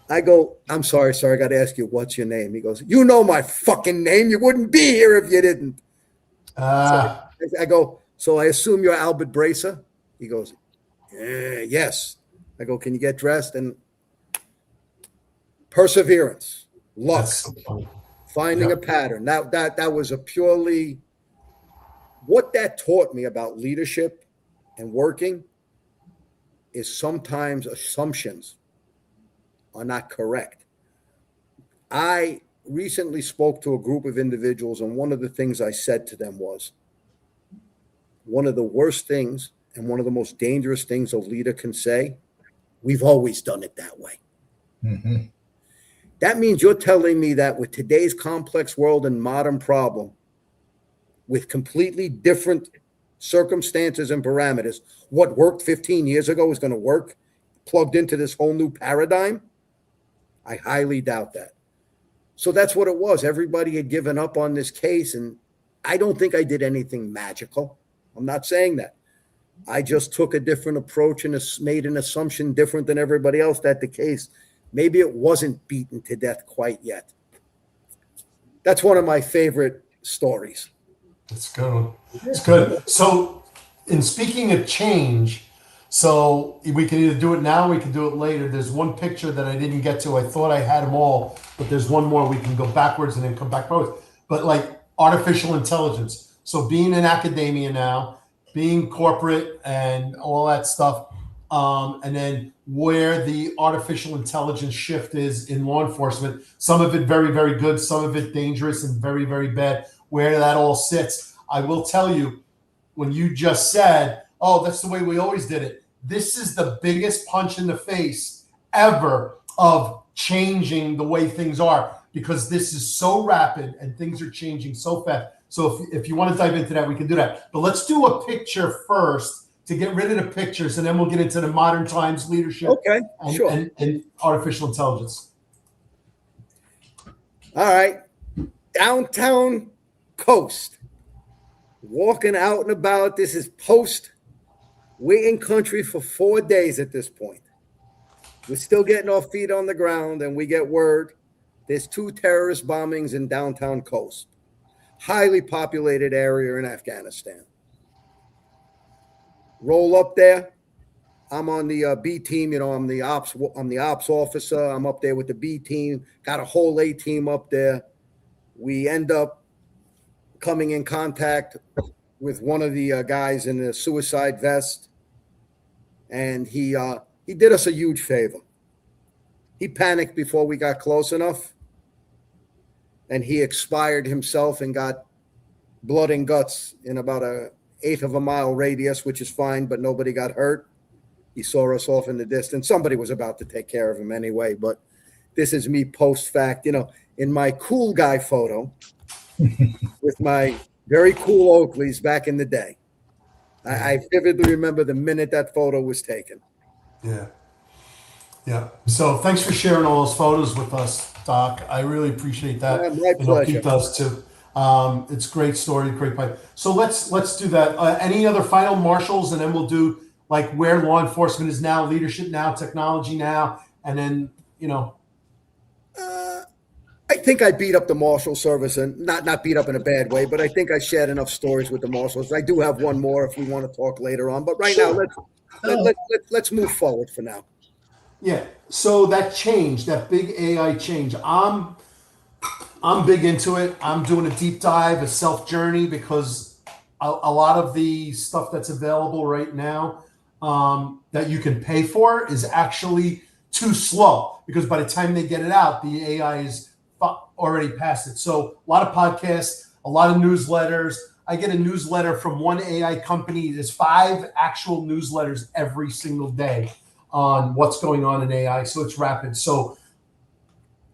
I go, "I'm sorry, sir. I got to ask you, what's your name?" He goes, "You know my fucking name. You wouldn't be here if you didn't." So I go, "So I assume you're Albert Bracer?" He goes, "Yes." I go, "Can you get dressed?" And perseverance, luck, finding a pattern. That was a purely, what that taught me about leadership and working is sometimes assumptions are not correct. I recently spoke to a group of individuals, and one of the things I said to them was, one of the worst things and one of the most dangerous things a leader can say, "We've always done it that way." Mm-hmm. That means you're telling me that with today's complex world and modern problem, with completely different circumstances and parameters, what worked 15 years ago is going to work plugged into this whole new paradigm? I highly doubt that. So that's what it was. Everybody had given up on this case, and I don't think I did anything magical. I'm not saying that. I just took a different approach and made an assumption different than everybody else that the case, maybe it wasn't beaten to death quite yet. That's one of my favorite stories. That's a good one. It's good. So, in speaking of change, so we can either do it now or we can do it later. There's one picture that I didn't get to. I thought I had them all, but there's one more. We can go backwards and then come back forward. But like artificial intelligence. So being in academia now, being corporate and all that stuff, and then where the artificial intelligence shift is in law enforcement, some of it very, very good, some of it dangerous and very, very bad, where that all sits. I will tell you, when you just said, oh, that's the way we always did it, this is the biggest punch in the face ever of changing the way things are, because this is so rapid and things are changing so fast. So if you want to dive into that, we can do that. But let's do a picture first to get rid of the pictures, and then we'll get into the modern times leadership and artificial intelligence. All right. Downtown Coast. Walking out and about. This is post waiting country for 4 days at this point. We're still getting our feet on the ground, and we get word there's 2 terrorist bombings in downtown Coast. Highly populated area in Afghanistan. Roll up there. I'm on the B team. You know, I'm the ops officer. I'm up there with the B team. Got a whole A team up there. We end up coming in contact with one of the guys in the suicide vest, and he did us a huge favor. He panicked before we got close enough, and he expired himself and got blood and guts in about an 1/8 of a mile radius, which is fine, but nobody got hurt. He saw us off in the distance. Somebody was about to take care of him anyway, but this is me post fact, you know, in my cool guy photo with my very cool Oakleys back in the day. I vividly remember the minute that photo was taken. Yeah. Yeah. So thanks for sharing all those photos with us, Doc. I really appreciate that. Yeah, my pleasure. Pete does too. It's a great story, great fight. So let's do that. Any other final marshals, and then we'll do like where law enforcement is now, leadership now, technology now, and then I think I beat up the Marshals Service, and not beat up in a bad way, but I think I shared enough stories with the Marshals. I do have one more if we want to talk later on, but right now let's move forward for now. Yeah. So that change, that big AI change, I'm big into it. I'm doing a deep dive, a self journey, because a lot of the stuff that's available right now that you can pay for is actually too slow, because by the time they get it out, the AI is already past it. So a lot of podcasts, a lot of newsletters. I get a newsletter from one AI company. There's 5 actual newsletters every single day on what's going on in AI. So it's rapid. So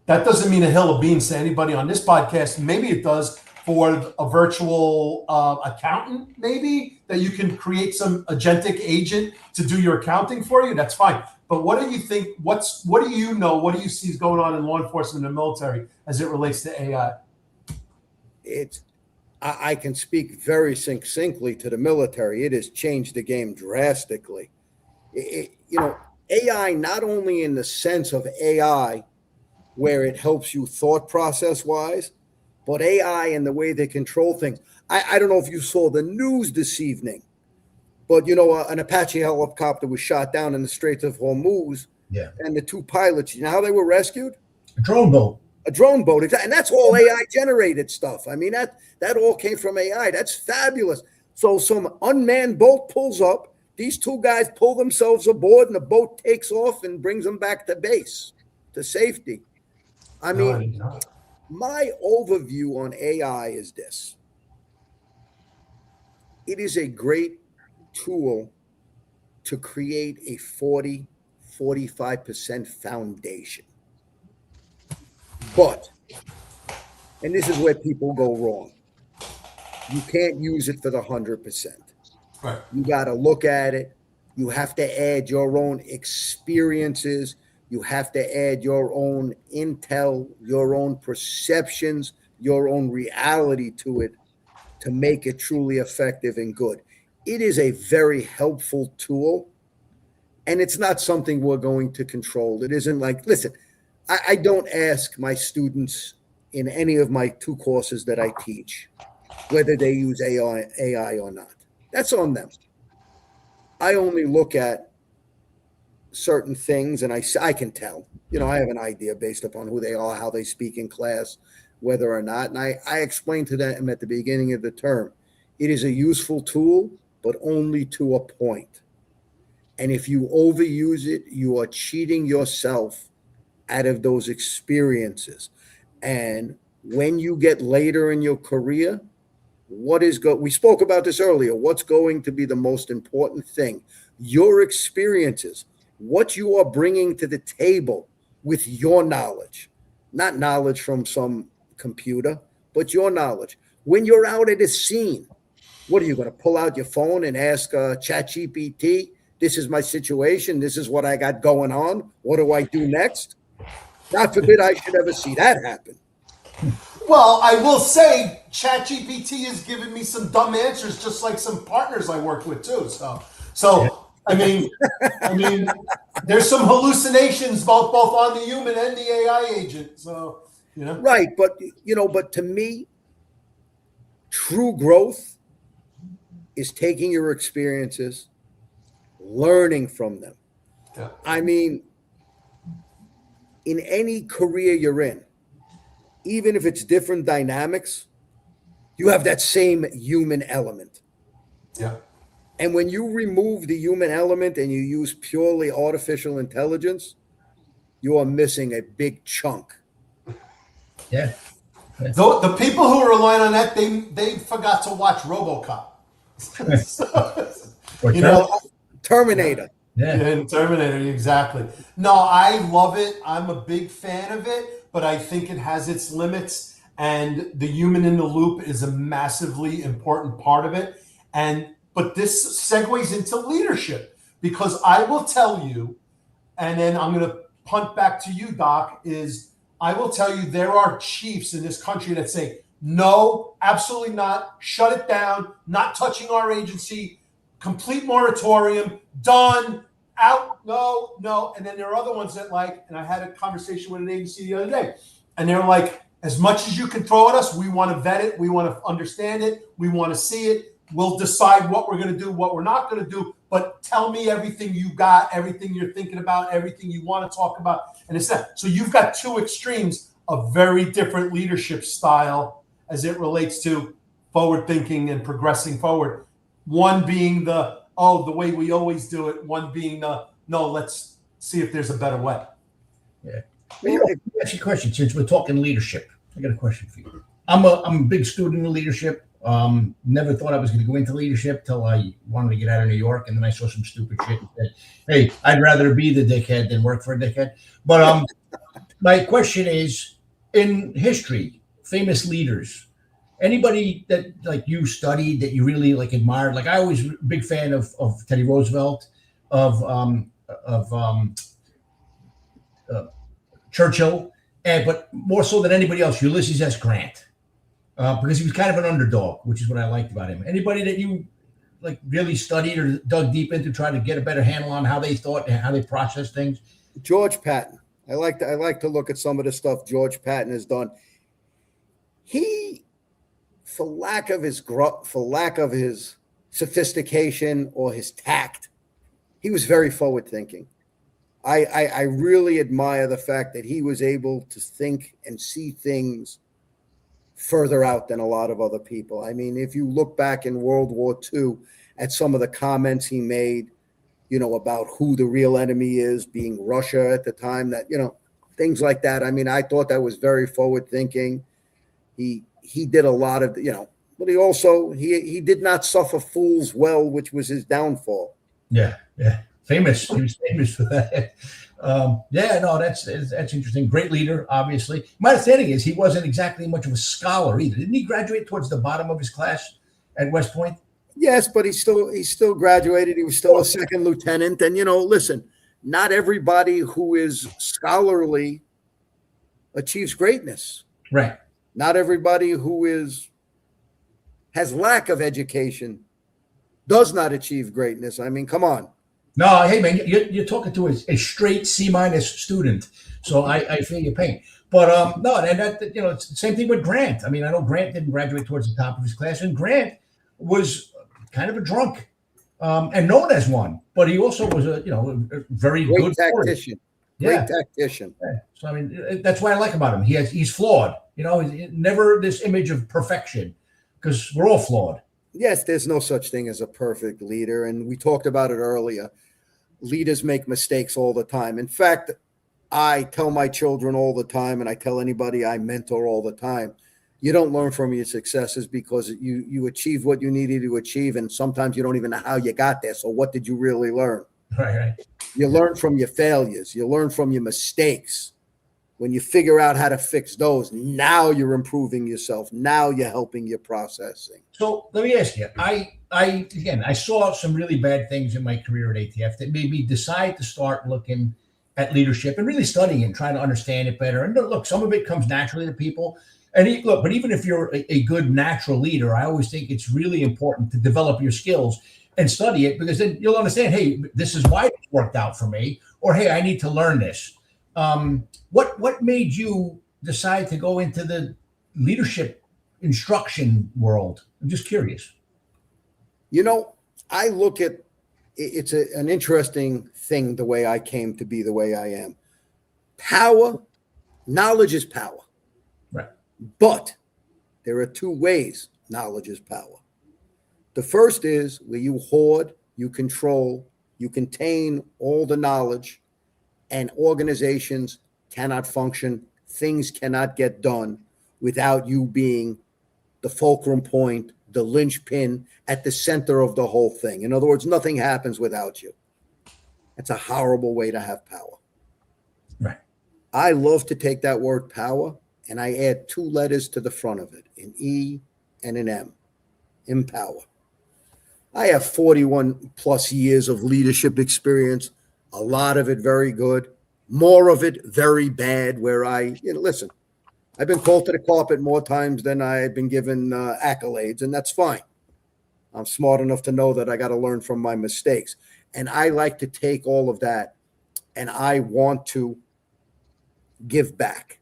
that doesn't mean a hill of beans to anybody on this podcast. Maybe it does for a virtual accountant, maybe, that you can create some agentic agent to do your accounting for you. That's fine. But what do you think? What do you know? What do you see is going on in law enforcement and military as it relates to AI? I can speak very succinctly to the military. It has changed the game drastically. AI, not only in the sense of AI, where it helps you thought process wise, but AI in the way they control things. I don't know if you saw the news this evening, but an Apache helicopter was shot down in the Straits of Hormuz. Yeah. And the 2 pilots, you know how they were rescued? A drone boat. A drone boat, and that's all AI generated stuff. I mean, that all came from AI. That's fabulous. So some unmanned boat pulls up. These 2 guys pull themselves aboard, and the boat takes off and brings them back to base, to safety. I mean, my overview on AI is this. It is a great tool to create a 40-45% foundation. But, and this is where people go wrong, you can't use it for the 100%. Right. You got to look at it. You have to add your own experiences. You have to add your own intel, your own perceptions, your own reality to it to make it truly effective and good. It is a very helpful tool, and it's not something we're going to control. It isn't like, listen, I don't ask my students in any of my 2 courses that I teach whether they use AI or not. That's on them. I only look at certain things, and I can tell. I have an idea based upon who they are, how they speak in class, whether or not. And I explained to them at the beginning of the term, it is a useful tool, but only to a point. And if you overuse it, you are cheating yourself out of those experiences. And when you get later in your career, we spoke about this earlier, what's going to be the most important thing? Your experiences, what you are bringing to the table with your knowledge, not knowledge from some computer, but your knowledge. When you're out at a scene, what are you going to pull out your phone and ask ChatGPT, this is my situation, this is what I got going on, what do I do next? God forbid I should ever see that happen. Well, I will say ChatGPT has given me some dumb answers, just like some partners I work with too. So I mean, there's some hallucinations both on the human and the AI agent. So right, but to me, true growth is taking your experiences, learning from them. Yeah. I mean, in any career you're in, even if it's different dynamics, you have that same human element. Yeah. And when you remove the human element and you use purely artificial intelligence, you are missing a big chunk. Yeah. The people who are relying on that, they forgot to watch RoboCop. Terminator. Yeah. And Terminator, exactly. No, I love it. I'm a big fan of it, but I think it has its limits, and the human in the loop is a massively important part of it. But this segues into leadership, because I will tell you, and then I'm going to punt back to you, Doc, is I will tell you there are chiefs in this country that say, no, absolutely not, shut it down, not touching our agency, complete moratorium, done, out, no. And then there are other ones that and I had a conversation with an agency the other day, and they're like, as much as you can throw at us, we want to vet it, we want to understand it, we want to see it. We'll decide what we're going to do, what we're not going to do, but tell me everything you got, everything you're thinking about, everything you want to talk about. And it's that. So you've got 2 extremes of very different leadership style as it relates to forward thinking and progressing forward. One being the way we always do it. One being no, let's see if there's a better way. Yeah. Let me ask you a question. Since we're talking leadership, I got a question for you. I'm a big student of leadership. Never thought I was going to go into leadership till I wanted to get out of New York, and then I saw some stupid shit and said, hey, I'd rather be the dickhead than work for a dickhead. But my question is, in history, famous leaders, anybody that you studied that you really admired? I always a big fan of Teddy Roosevelt, of Churchill, but more so than anybody else, Ulysses S. Grant. Because he was kind of an underdog, which is what I liked about him. Anybody that you really studied or dug deep into, try to get a better handle on how they thought and how they processed things? George Patton. I like to look at some of the stuff George Patton has done. He, for lack of his sophistication or his tact, he was very forward thinking. I really admire the fact that he was able to think and see things further out than a lot of other people. I mean, if you look back in World War II at some of the comments he made, about who the real enemy is, being Russia at the time, that, things like that. I mean, I thought that was very forward thinking. He did a lot of, but he did not suffer fools well, which was his downfall. Yeah. famous. He was famous for that. Yeah, no, that's interesting. Great leader, obviously. My understanding is he wasn't exactly much of a scholar either. Didn't he graduate towards the bottom of his class at West Point? Yes, but he's still graduated. He was still a second lieutenant. And listen, not everybody who is scholarly achieves greatness. Right. Not everybody who has lack of education does not achieve greatness. I mean, come on. No, hey man, you're talking to a straight C- student, so I feel your pain. But no, and that it's the same thing with Grant. I mean, I know Grant didn't graduate towards the top of his class, and Grant was kind of a drunk, and known as one. But he also was a very Great good tactician. Yeah. Great tactician. Yeah. So I mean, that's what I like about him. He's flawed. He's never this image of perfection, because we're all flawed. Yes, there's no such thing as a perfect leader, and we talked about it earlier. Leaders make mistakes all the time. In fact, I tell my children all the time, and I tell anybody I mentor all the time, you don't learn from your successes because you achieved what you needed to achieve, and sometimes you don't even know how you got there. So what did you really learn? Right. You learn from your failures. You learn from your mistakes. When you figure out how to fix those, now you're improving yourself. Now you're helping your processing. So let me ask you, I saw some really bad things in my career at ATF that made me decide to start looking at leadership and really studying and trying to understand it better. And look, some of it comes naturally to people. And look, but even if you're a good natural leader, I always think it's really important to develop your skills and study it, because then you'll understand, hey, this is why it worked out for me, or hey, I need to learn this. What made you decide to go into the leadership instruction world? I'm just curious. I look at it's an interesting thing, the way I came to be the way I am. Power, knowledge is power. Right. But there are two ways knowledge is power. The first is where you hoard, you control, you contain all the knowledge, and organizations cannot function. Things cannot get done without you being the fulcrum point, the linchpin at the center of the whole thing. In other words, nothing happens without you. That's a horrible way to have power. Right. I love to take that word power and I add two letters to the front of it, an E and an M, empower. I have 41 plus years of leadership experience, a lot of it very good, more of it very bad, where listen, I've been called to the carpet more times than I've been given accolades, and that's fine. I'm smart enough to know that I got to learn from my mistakes. And I like to take all of that and I want to give back.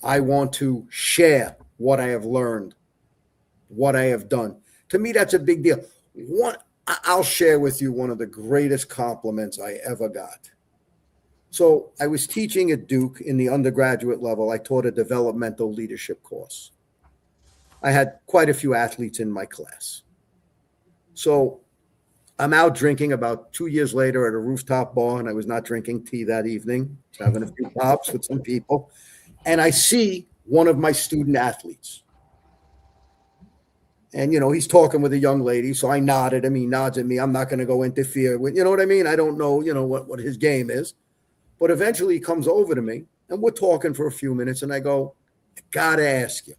I want to share what I have learned, what I have done. To me, that's a big deal. I'll share with you one of the greatest compliments I ever got. So I was teaching at Duke in the undergraduate level. I taught a developmental leadership course. I had quite a few athletes in my class. So I'm out drinking about 2 years later at a rooftop bar, and I was not drinking tea that evening, having a few pops with some people. And I see one of my student athletes. And, he's talking with a young lady. So I nod at him. He nods at me. I'm not going to go interfere with, you know what I mean? I don't know, what his game is. But eventually he comes over to me and we're talking for a few minutes. And I go, I got to ask you.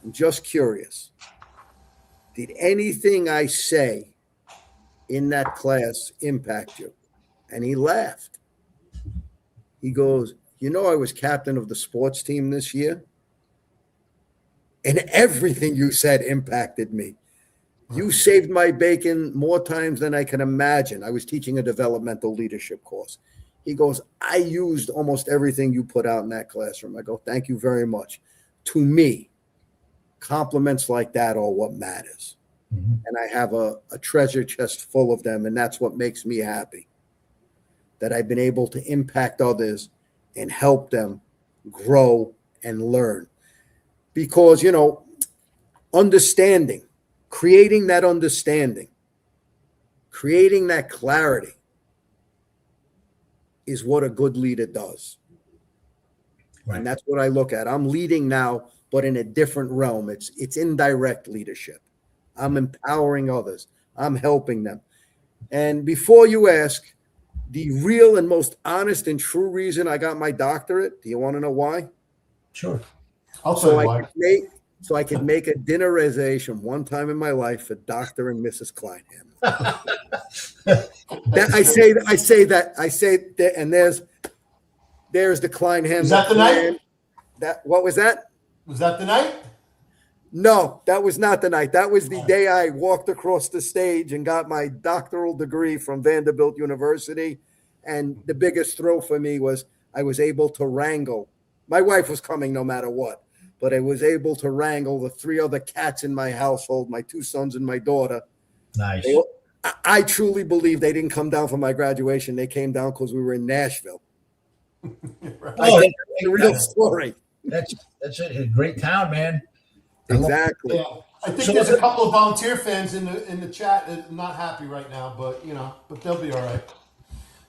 I'm just curious. Did anything I say in that class impact you? And he laughed. He goes, I was captain of the sports team this year. And everything you said impacted me. You saved my bacon more times than I can imagine. I was teaching a developmental leadership course. He goes, I used almost everything you put out in that classroom. I go, thank you very much. To me, compliments like that are what matters. Mm-hmm. And I have a treasure chest full of them. And that's what makes me happy, that I've been able to impact others and help them grow and learn. Because, understanding, creating that understanding, creating that clarity is what a good leader does. Right. And that's what I look at. I'm leading now, but in a different realm. It's indirect leadership. I'm empowering others. I'm helping them. And before you ask, the real and most honest and true reason I got my doctorate, do you want to know why? Sure. I'll tell you why. So I could make a dinner reservation one time in my life for Dr. and Mrs. Kleinhandler. I say that, and there's the Kleinhandler. Is that the night? What was that? Was that the night? No, that was not the night. That was the day I walked across the stage and got my doctoral degree from Vanderbilt University. And the biggest thrill for me was I was able to wrangle. My wife was coming no matter what, but I was able to wrangle the 3 other cats in my household, my 2 sons and my daughter. Nice. I truly believe they didn't come down for my graduation. They came down because we were in Nashville. Right. That's a real story. That's a great town, man. Exactly. Yeah. I think there's a couple of volunteer fans in the chat that are not happy right now, but they'll be all right.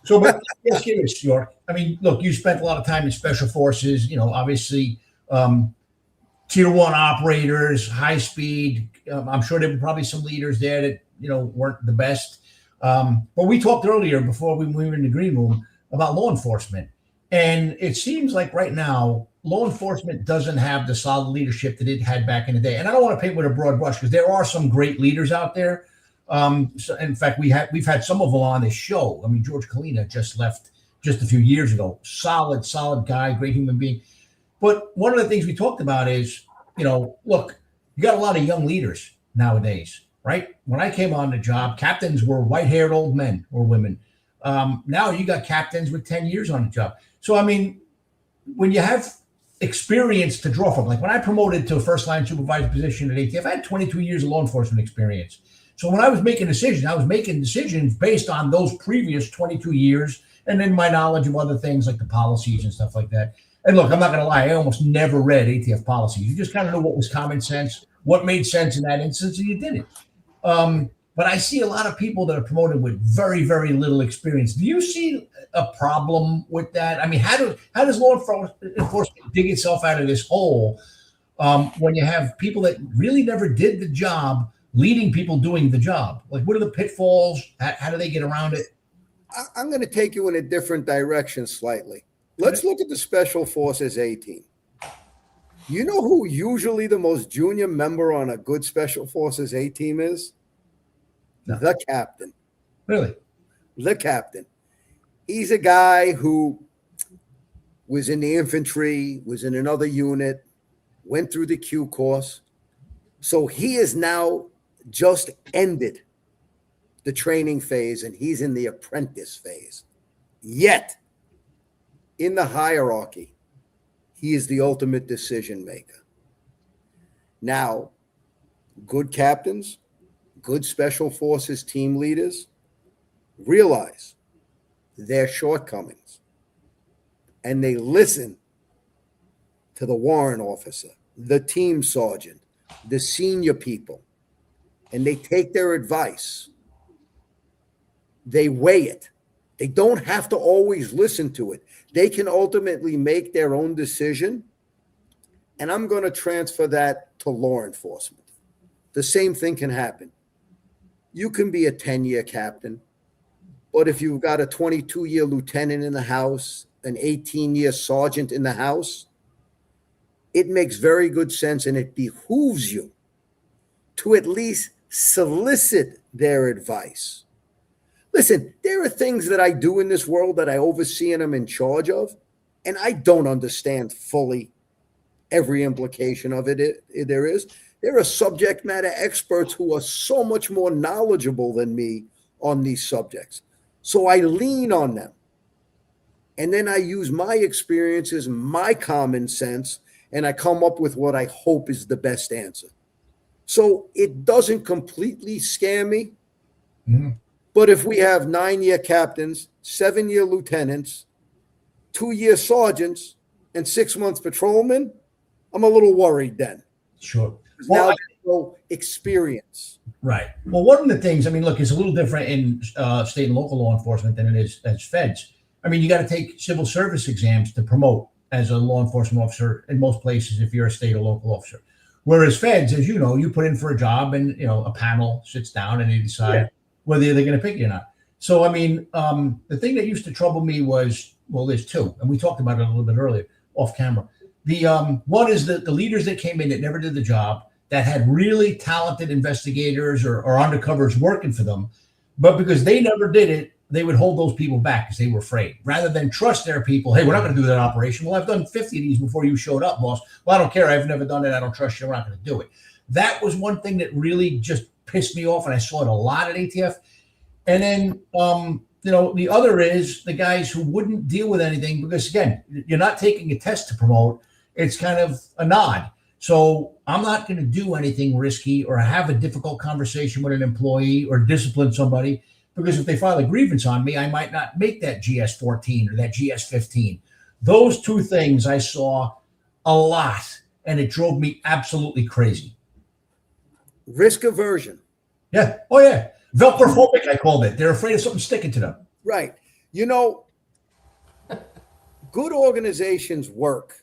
So, but yes, curious, York. I mean, look, you spent a lot of time in special forces. Obviously, tier 1 operators, high speed. I'm sure there were probably some leaders there that weren't the best. But we talked earlier before we were in the green room about law enforcement, and it seems like right now law enforcement doesn't have the solid leadership that it had back in the day. And I don't want to paint with a broad brush because there are some great leaders out there. So in fact, we've had some of them on this show. I mean, George Kalina just left just a few years ago. Solid guy, great human being. But one of the things we talked about is, look, you got a lot of young leaders nowadays, right? When I came on the job, captains were white-haired old men or women. Now you got captains with 10 years on the job. So, I mean, when you have experience to draw from, like when I promoted to a first-line supervisor position at ATF, I had 22 years of law enforcement experience. So when I was making decisions, I was making decisions based on those previous 22 years and then my knowledge of other things like the policies and stuff like that. And look, I'm not going to lie, I almost never read ATF policies. You just kind of know what was common sense, what made sense in that instance, and you did it. But I see a lot of people that are promoted with very, very little experience. Do you see a problem with that? I mean, how does law enforcement dig itself out of this hole when you have people that really never did the job leading people doing the job? Like, what are the pitfalls? How do they get around it? I'm going to take you in a different direction slightly. Let's look at the Special Forces A team. You know who usually the most junior member on a good Special Forces A team is? No. The captain. Really? The captain. He's a guy who was in the infantry, was in another unit, went through the Q course. So he is now just ended the training phase and he's in the apprentice phase. Yet, in the hierarchy, he is the ultimate decision maker. Now, good captains, good special forces team leaders realize their shortcomings and they listen to the warrant officer, the team sergeant, the senior people, and they take their advice. They weigh it. They don't have to always listen to it. They can ultimately make their own decision. And I'm going to transfer that to law enforcement. The same thing can happen. You can be a 10-year captain, but if you've got a 22-year lieutenant in the house, an 18-year sergeant in the house, it makes very good sense and it behooves you to at least solicit their advice. Listen, there are things that I do in this world that I oversee and I'm in charge of, and I don't understand fully every implication of it there is. There are subject matter experts who are so much more knowledgeable than me on these subjects. So I lean on them. And then I use my experiences, my common sense, and I come up with what I hope is the best answer. So it doesn't completely scare me. Mm-hmm. But if we have 9-year captains, 7-year lieutenants, 2-year sergeants, and 6 months patrolmen, I'm a little worried then. Sure. Well, now no experience. Right. Well, one of the things, I mean, look, it's a little different in state and local law enforcement than it is as feds. I mean, you got to take civil service exams to promote as a law enforcement officer in most places if you're a state or local officer. Whereas feds, as you know, you put in for a job and, a panel sits down and they decide whether they're going to pick you or not. So, I mean, the thing that used to trouble me was, well, there's two, and we talked about it a little bit earlier off camera. The one is the leaders that came in that never did the job, that had really talented investigators or undercovers working for them, but because they never did it, they would hold those people back because they were afraid, rather than trust their people. Hey, we're not going to do that operation. Well, I've done 50 of these before you showed up, boss. Well, I don't care. I've never done it. I don't trust you. We're not going to do it. That was one thing that really just pissed me off, and I saw it a lot at ATF. And then, the other is the guys who wouldn't deal with anything because, again, you're not taking a test to promote. It's kind of a nod. So I'm not going to do anything risky or have a difficult conversation with an employee or discipline somebody, because if they file a grievance on me, I might not make that GS-14 or that GS-15. Those two things I saw a lot, and it drove me absolutely crazy. Risk aversion. Yeah. Oh, yeah. Velcrophobic, I called it. They're afraid of something sticking to them. Right. Good organizations work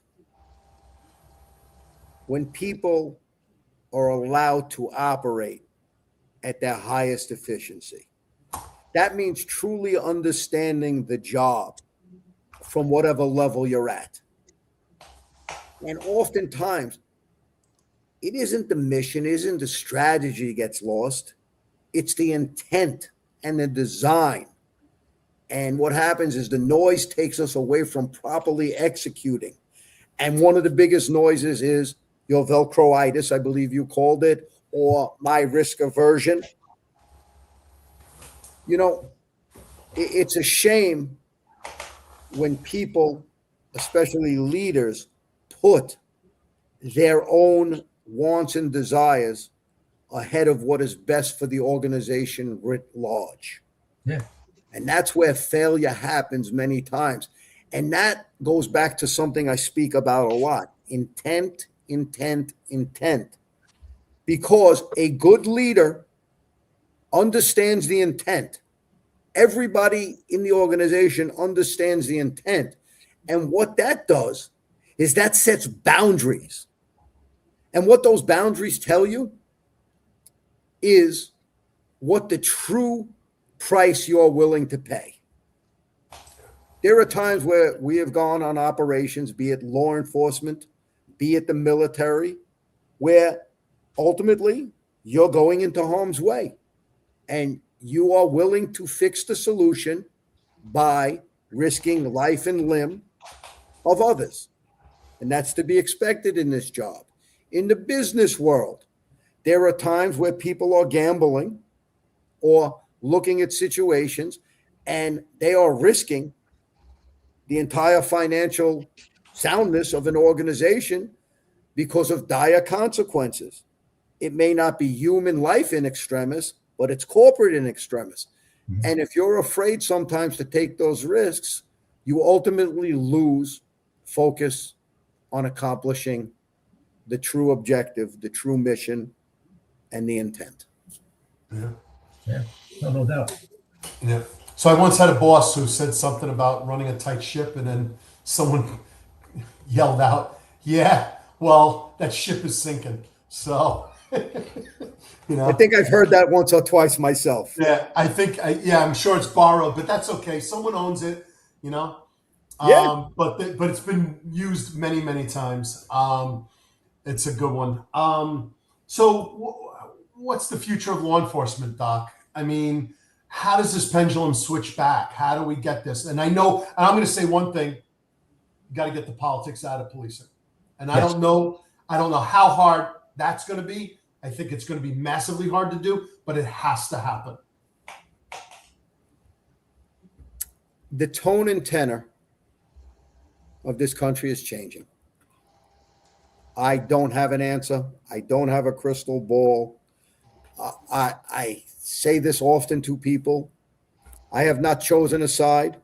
when people are allowed to operate at their highest efficiency. That means truly understanding the job from whatever level you're at. And oftentimes, it isn't the mission, isn't the strategy gets lost. It's the intent and the design. And what happens is the noise takes us away from properly executing. And one of the biggest noises is your Velcroitis, I believe you called it, or my risk aversion. It's a shame when people, especially leaders, put their own wants and desires ahead of what is best for the organization writ large. Yeah. And that's where failure happens many times. And that goes back to something I speak about a lot: intent, intent, intent. Because a good leader understands the intent. Everybody in the organization understands the intent. And what that does is that sets boundaries. And what those boundaries tell you is what the true price you're willing to pay. There are times where we have gone on operations, be it law enforcement, be it the military, where ultimately you're going into harm's way and you are willing to fix the solution by risking life and limb of others. And that's to be expected in this job. In the business world, there are times where people are gambling or looking at situations and they are risking the entire financial soundness of an organization because of dire consequences. It may not be human life in extremis, but it's corporate in extremis. Mm-hmm. And if you're afraid sometimes to take those risks, you ultimately lose focus on accomplishing the true objective, the true mission, and the intent. Yeah. No doubt. Yeah. So I once had a boss who said something about running a tight ship, and then someone yelled out, "Yeah, well, that ship is sinking." So, I think I've heard that once or twice myself. Yeah, I'm sure it's borrowed, but that's okay. Someone owns it, Yeah. But it's been used many, many times. It's a good one. So what's the future of law enforcement, Doc? I mean, how does this pendulum switch back? How do we get this? And I'm going to say one thing: you got to get the politics out of policing. And yes. I don't know how hard that's going to be. I think it's going to be massively hard to do, but it has to happen. The tone and tenor of this country is changing. I don't have an answer. I don't have a crystal ball. I say this often to people. I have not chosen a side,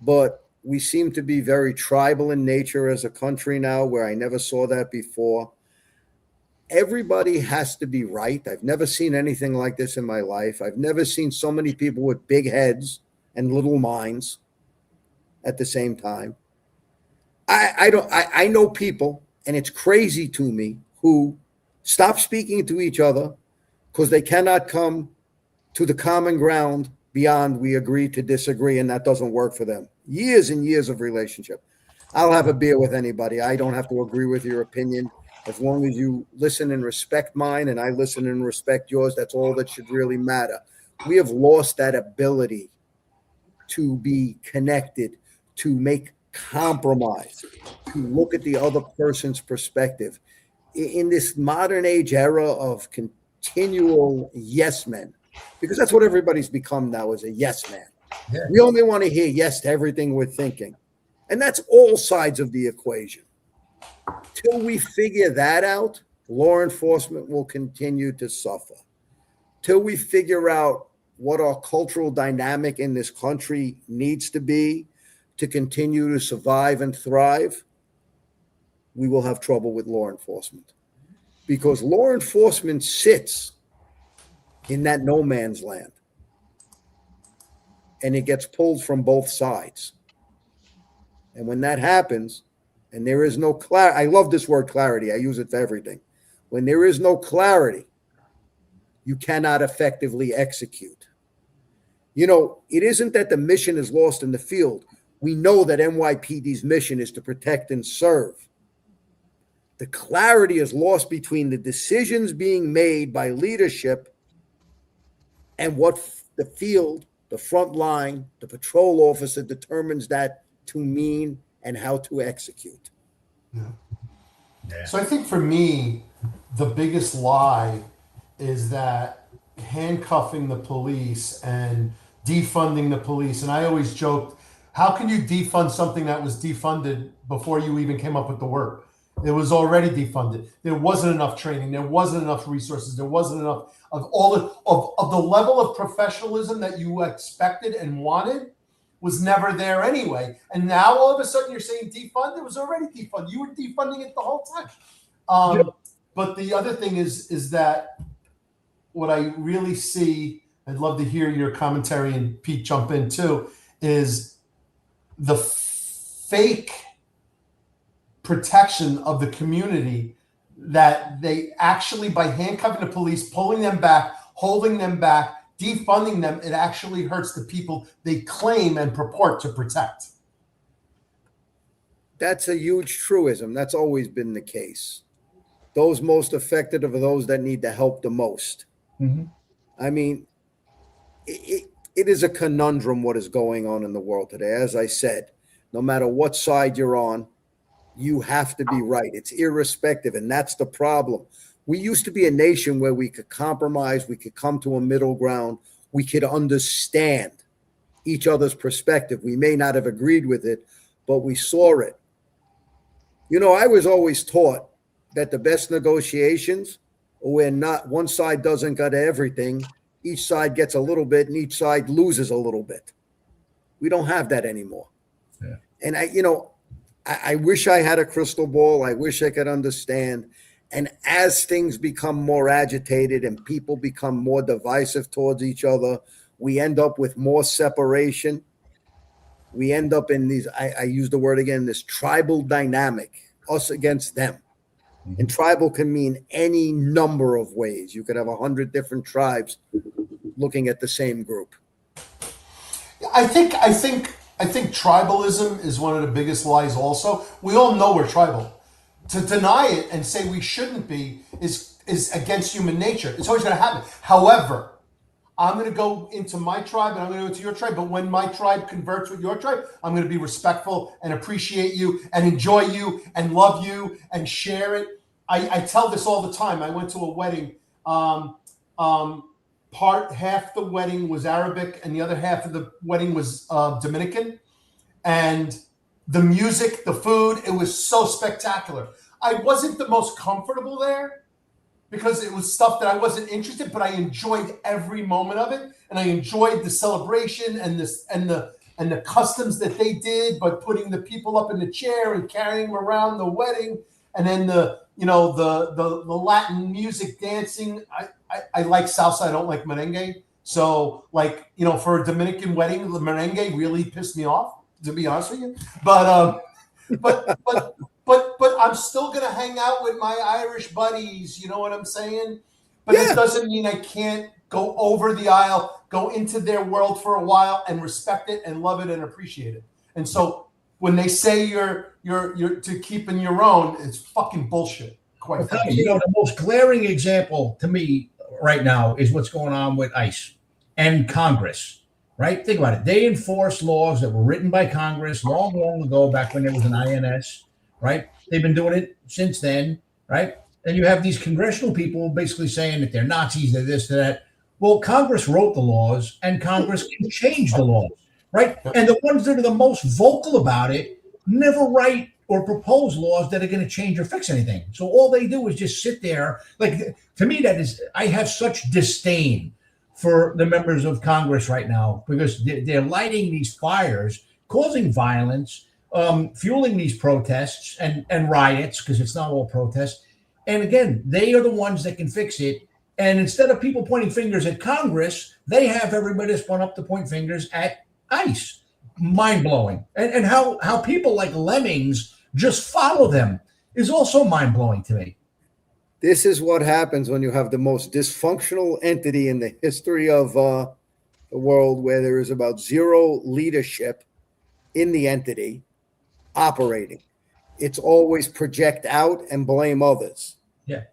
but we seem to be very tribal in nature as a country now, where I never saw that before. Everybody has to be right. I've never seen anything like this in my life. I've never seen so many people with big heads and little minds at the same time. I know people, and it's crazy to me, who stop speaking to each other because they cannot come to the common ground beyond we agree to disagree, and that doesn't work for them. Years and years of relationship. I'll have a beer with anybody. I don't have to agree with your opinion. As long as you listen and respect mine and I listen and respect yours, that's all that should really matter. We have lost that ability to be connected, to make compromise, to look at the other person's perspective. In this modern age era of continual yes men, because that's what everybody's become now, is a yes man. Yeah. We only want to hear yes to everything we're thinking. And that's all sides of the equation. Till we figure that out, law enforcement will continue to suffer. Till we figure out what our cultural dynamic in this country needs to be to continue to survive and thrive, we will have trouble with law enforcement. Because law enforcement sits in that no man's land. And it gets pulled from both sides. And when that happens, and there is no clarity, I love this word clarity. I use it for everything. When there is no clarity, you cannot effectively execute. You know, it isn't that the mission is lost in the field. We know that NYPD's mission is to protect and serve. The clarity is lost between the decisions being made by leadership and what the field, the front line, the patrol officer determines that to mean and how to execute. Yeah. So I think for me, the biggest lie is that handcuffing the police and defunding the police. And I always joked, how can you defund something that was defunded before you even came up with the word? It was already defunded. There wasn't enough training. There wasn't enough resources. There wasn't enough of the level of professionalism that you expected and wanted was never there anyway. And now all of a sudden you're saying defund. It was already defunded. You were defunding it the whole time. But the other thing is that what I really see, I'd love to hear your commentary and Pete jump in too, is the fake protection of the community that they actually, by handcuffing the police, pulling them back, holding them back, defunding them, it actually hurts the people they claim and purport to protect. That's a huge truism. That's always been the case. Those most affected are those that need the help the most. Mm-hmm. I mean, it is a conundrum what is going on in the world today. As I said, no matter what side you're on, you have to be right. It's irrespective, and that's the problem. We used to be a nation where we could compromise, we could come to a middle ground, we could understand each other's perspective. We may not have agreed with it, but we saw it. You know, I was always taught that the best negotiations are when not one side doesn't get everything, each side gets a little bit, and each side loses a little bit. We don't have that anymore. Yeah. And I wish I had a crystal ball. I wish I could understand. And as things become more agitated and people become more divisive towards each other, we end up with more separation. We end up in these, I use the word again, this tribal dynamic, us against them. Mm-hmm. And tribal can mean any number of ways. You could have 100 different tribes looking at the same group. I think tribalism is one of the biggest lies also. We all know we're tribal. To deny it and say we shouldn't be is against human nature. It's always going to happen. However, I'm going to go into my tribe and I'm going to go into your tribe. But when my tribe converts with your tribe, I'm going to be respectful and appreciate you and enjoy you and love you and share it. I tell this all the time. I went to a wedding. Half the wedding was Arabic and the other half of the wedding was Dominican. And the music, the food, it was so spectacular. I wasn't the most comfortable there because it was stuff that I wasn't interested, but I enjoyed every moment of it. And I enjoyed the celebration and the customs that they did, but putting the people up in the chair and carrying them around the wedding. And then the Latin music dancing. I like salsa. I don't like merengue. So for a Dominican wedding, the merengue really pissed me off, to be honest with you. But I'm still gonna hang out with my Irish buddies. You know what I'm saying? But It doesn't mean I can't go over the aisle, go into their world for a while and respect it and love it and appreciate it. And so when they say you're to keep in your own, it's fucking bullshit. Quite frankly. You know, the most glaring example to me right now is what's going on with ICE and Congress, right? Think about it. They enforce laws that were written by Congress long, long ago, back when there was an INS, right? They've been doing it since then, right? And you have these congressional people basically saying that they're Nazis, they're this, they're that. Well, Congress wrote the laws and Congress can change the laws, right? And the ones that are the most vocal about it never write or propose laws that are going to change or fix anything. So all they do is just sit there. Like, to me, that is, I have such disdain for the members of Congress right now because they're lighting these fires, causing violence, fueling these protests and riots, because it's not all protests. And again, they are the ones that can fix it. And instead of people pointing fingers at Congress, they have everybody spun up to point fingers at ICE. Mind-blowing. And how people like lemmings just follow them is also mind-blowing to me. This is what happens when you have the most dysfunctional entity in the history of the world, where there is about zero leadership in the entity operating. It's always project out and blame others. Yeah.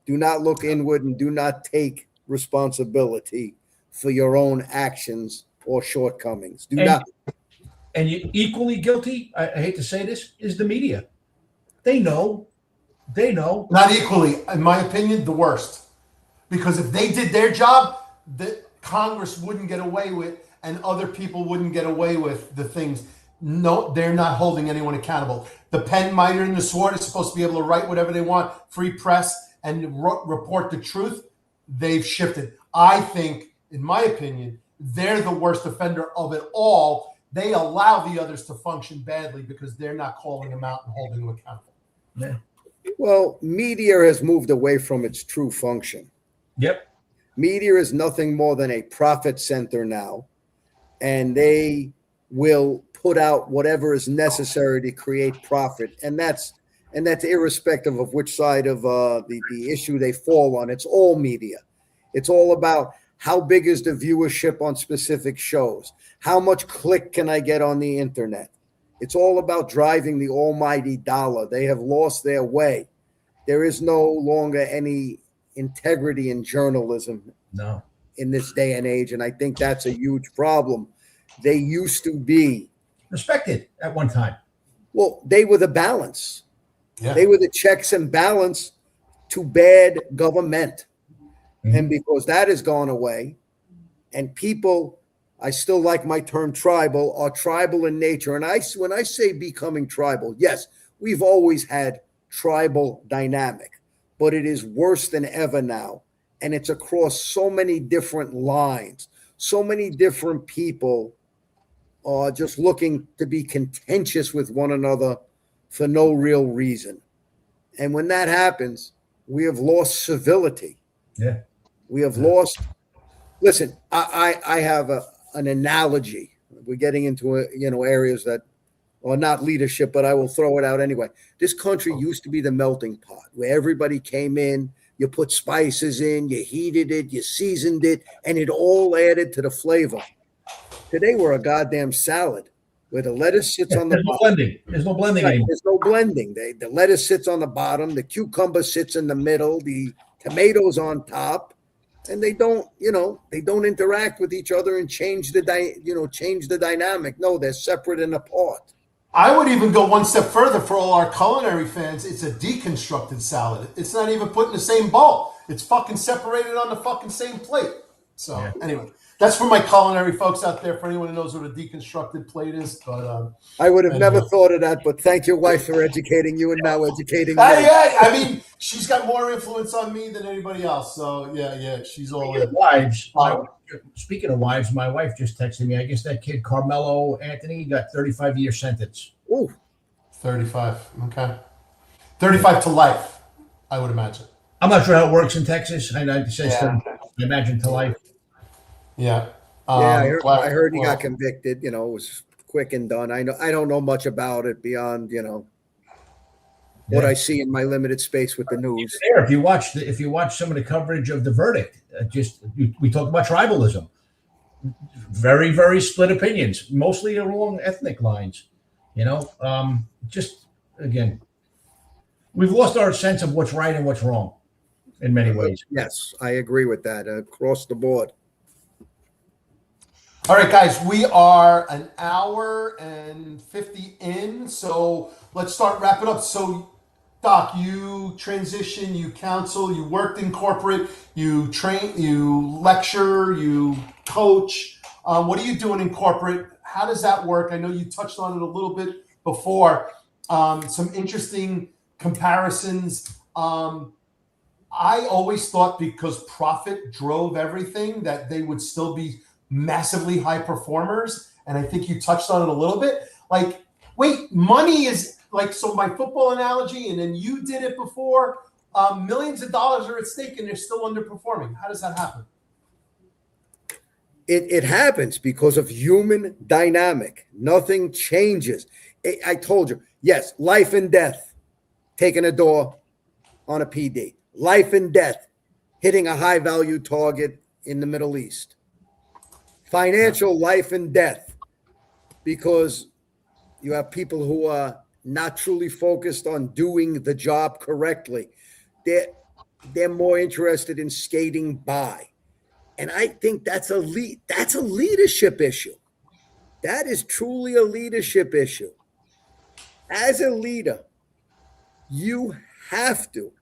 Do not look inward and do not take responsibility for your own actions or shortcomings. Do not. And you equally guilty, I hate to say this, is the media. They know. Not equally, in my opinion, the worst. Because if they did their job, the Congress wouldn't get away with, and other people wouldn't get away with the things. No, they're not holding anyone accountable. The pen, mitre, and the sword is supposed to be able to write whatever they want, free press, and report the truth. They've shifted. I think, in my opinion, they're the worst offender of it all. They allow the others to function badly because they're not calling them out and holding them accountable. Yeah. Well, media has moved away from its true function. Yep. Media is nothing more than a profit center now, and they will put out whatever is necessary to create profit, and that's irrespective of which side of the issue they fall on. It's all media. It's all about how big is the viewership on specific shows, how much click can I get on the internet. It's all about driving the almighty dollar. They have lost their way. There is no longer any integrity in journalism in this day and age, and I think that's a huge problem. They used to be respected at one time. Well, they were the balance. Yeah. They were the checks and balance to bad government. Mm-hmm. And because that has gone away, and people, I still like my term tribal, are tribal in nature. And when I say becoming tribal, yes, we've always had tribal dynamic, but it is worse than ever now. And it's across so many different lines. So many different people are just looking to be contentious with one another for no real reason. And when that happens, we have lost civility. Yeah. We have lost. Listen, I have an analogy. We're getting into areas that are not leadership, but I will throw it out anyway. This country used to be the melting pot where everybody came in, you put spices in, you heated it, you seasoned it, and it all added to the flavor. Today we're a goddamn salad where the lettuce sits on the bottom. There's no blending anymore. There's no blending. The lettuce sits on the bottom, the cucumber sits in the middle, the tomatoes on top, and they don't interact with each other and change the dynamic. No, they're separate and apart. I would even go one step further for all our culinary fans. It's a deconstructed salad. It's not even put in the same bowl. It's fucking separated on the fucking same plate. So Anyway, that's for my culinary folks out there, for anyone who knows what a deconstructed plate is. But I would have never thought of that, but thank your wife for educating you and now educating me. Yeah, I mean, she's got more influence on me than anybody else. So yeah, she's all in. Wives. Speaking of wives, my wife just texted me. I guess that kid Carmelo Anthony got 35-year sentence. Ooh, 35. Okay, 35 to life, I would imagine. I'm not sure how it works in Texas. I imagine to life. Yeah. I heard he got convicted. It was quick and done. I don't know much about it beyond what I see in my limited space with the news. If you watch some of the coverage of the verdict, we talked about tribalism. Very, very split opinions, mostly along ethnic lines. Just again, we've lost our sense of what's right and what's wrong in many ways. Yes, I agree with that across the board. All right, guys, we are an hour and 50 in, so let's start wrapping up. So, Doc, you transition, you counsel, you worked in corporate, you train, you lecture, you coach. What are you doing in corporate? How does that work? I know you touched on it a little bit before. Some interesting comparisons. I always thought because profit drove everything that they would still be massively high performers. And I think you touched on it a little bit. Like, wait, money is like, so my football analogy, and then you did it before, millions of dollars are at stake and they're still underperforming. How does that happen? It happens because of human dynamic. Nothing changes. I told you, yes, life and death, taking a door on a PD. Life and death, hitting a high value target in the Middle East. Financial life and death, because you have people who are not truly focused on doing the job correctly. They're more interested in skating by. And I think that's a leadership issue. That is truly a leadership issue. As a leader, you have to,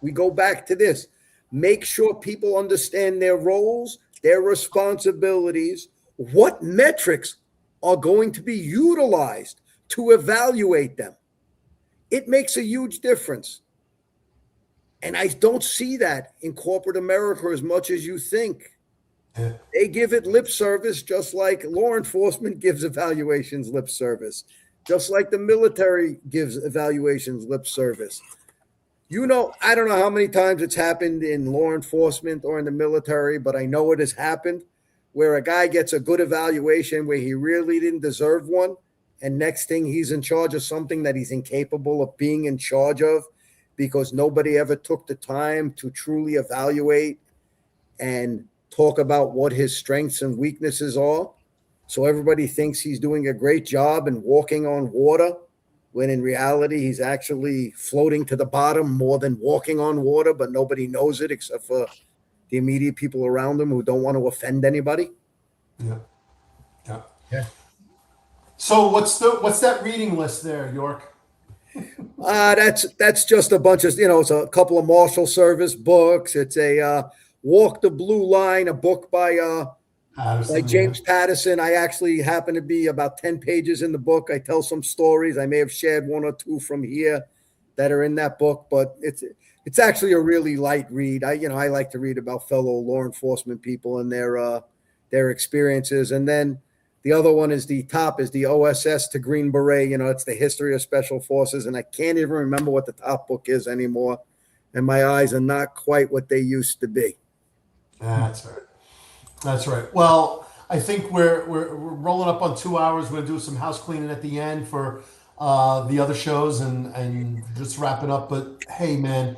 we go back to this, make sure people understand their roles, their responsibilities, what metrics are going to be utilized to evaluate them. It makes a huge difference. And I don't see that in corporate America as much as you think. Yeah. They give it lip service, just like law enforcement gives evaluations lip service, just like the military gives evaluations lip service. I don't know how many times it's happened in law enforcement or in the military, but I know it has happened where a guy gets a good evaluation where he really didn't deserve one. And next thing, he's in charge of something that he's incapable of being in charge of because nobody ever took the time to truly evaluate and talk about what his strengths and weaknesses are. So everybody thinks he's doing a great job and walking on water, when in reality, he's actually floating to the bottom more than walking on water, but nobody knows it except for the immediate people around him who don't want to offend anybody. Yeah. So what's that reading list there, York? That's just a bunch of, it's a couple of Marshals Service books. It's a Walk the Blue Line, a book by James Patterson. I actually happen to be about 10 pages in the book. I tell some stories. I may have shared one or two from here that are in that book, but it's actually a really light read. I like to read about fellow law enforcement people and their experiences. And then the other one is the OSS to Green Beret. It's the history of special forces. And I can't even remember what the top book is anymore. And my eyes are not quite what they used to be. That's right. That's right. Well, I think we're rolling up on 2 hours. We're going to do some house cleaning at the end for the other shows and just wrap it up. But hey, man,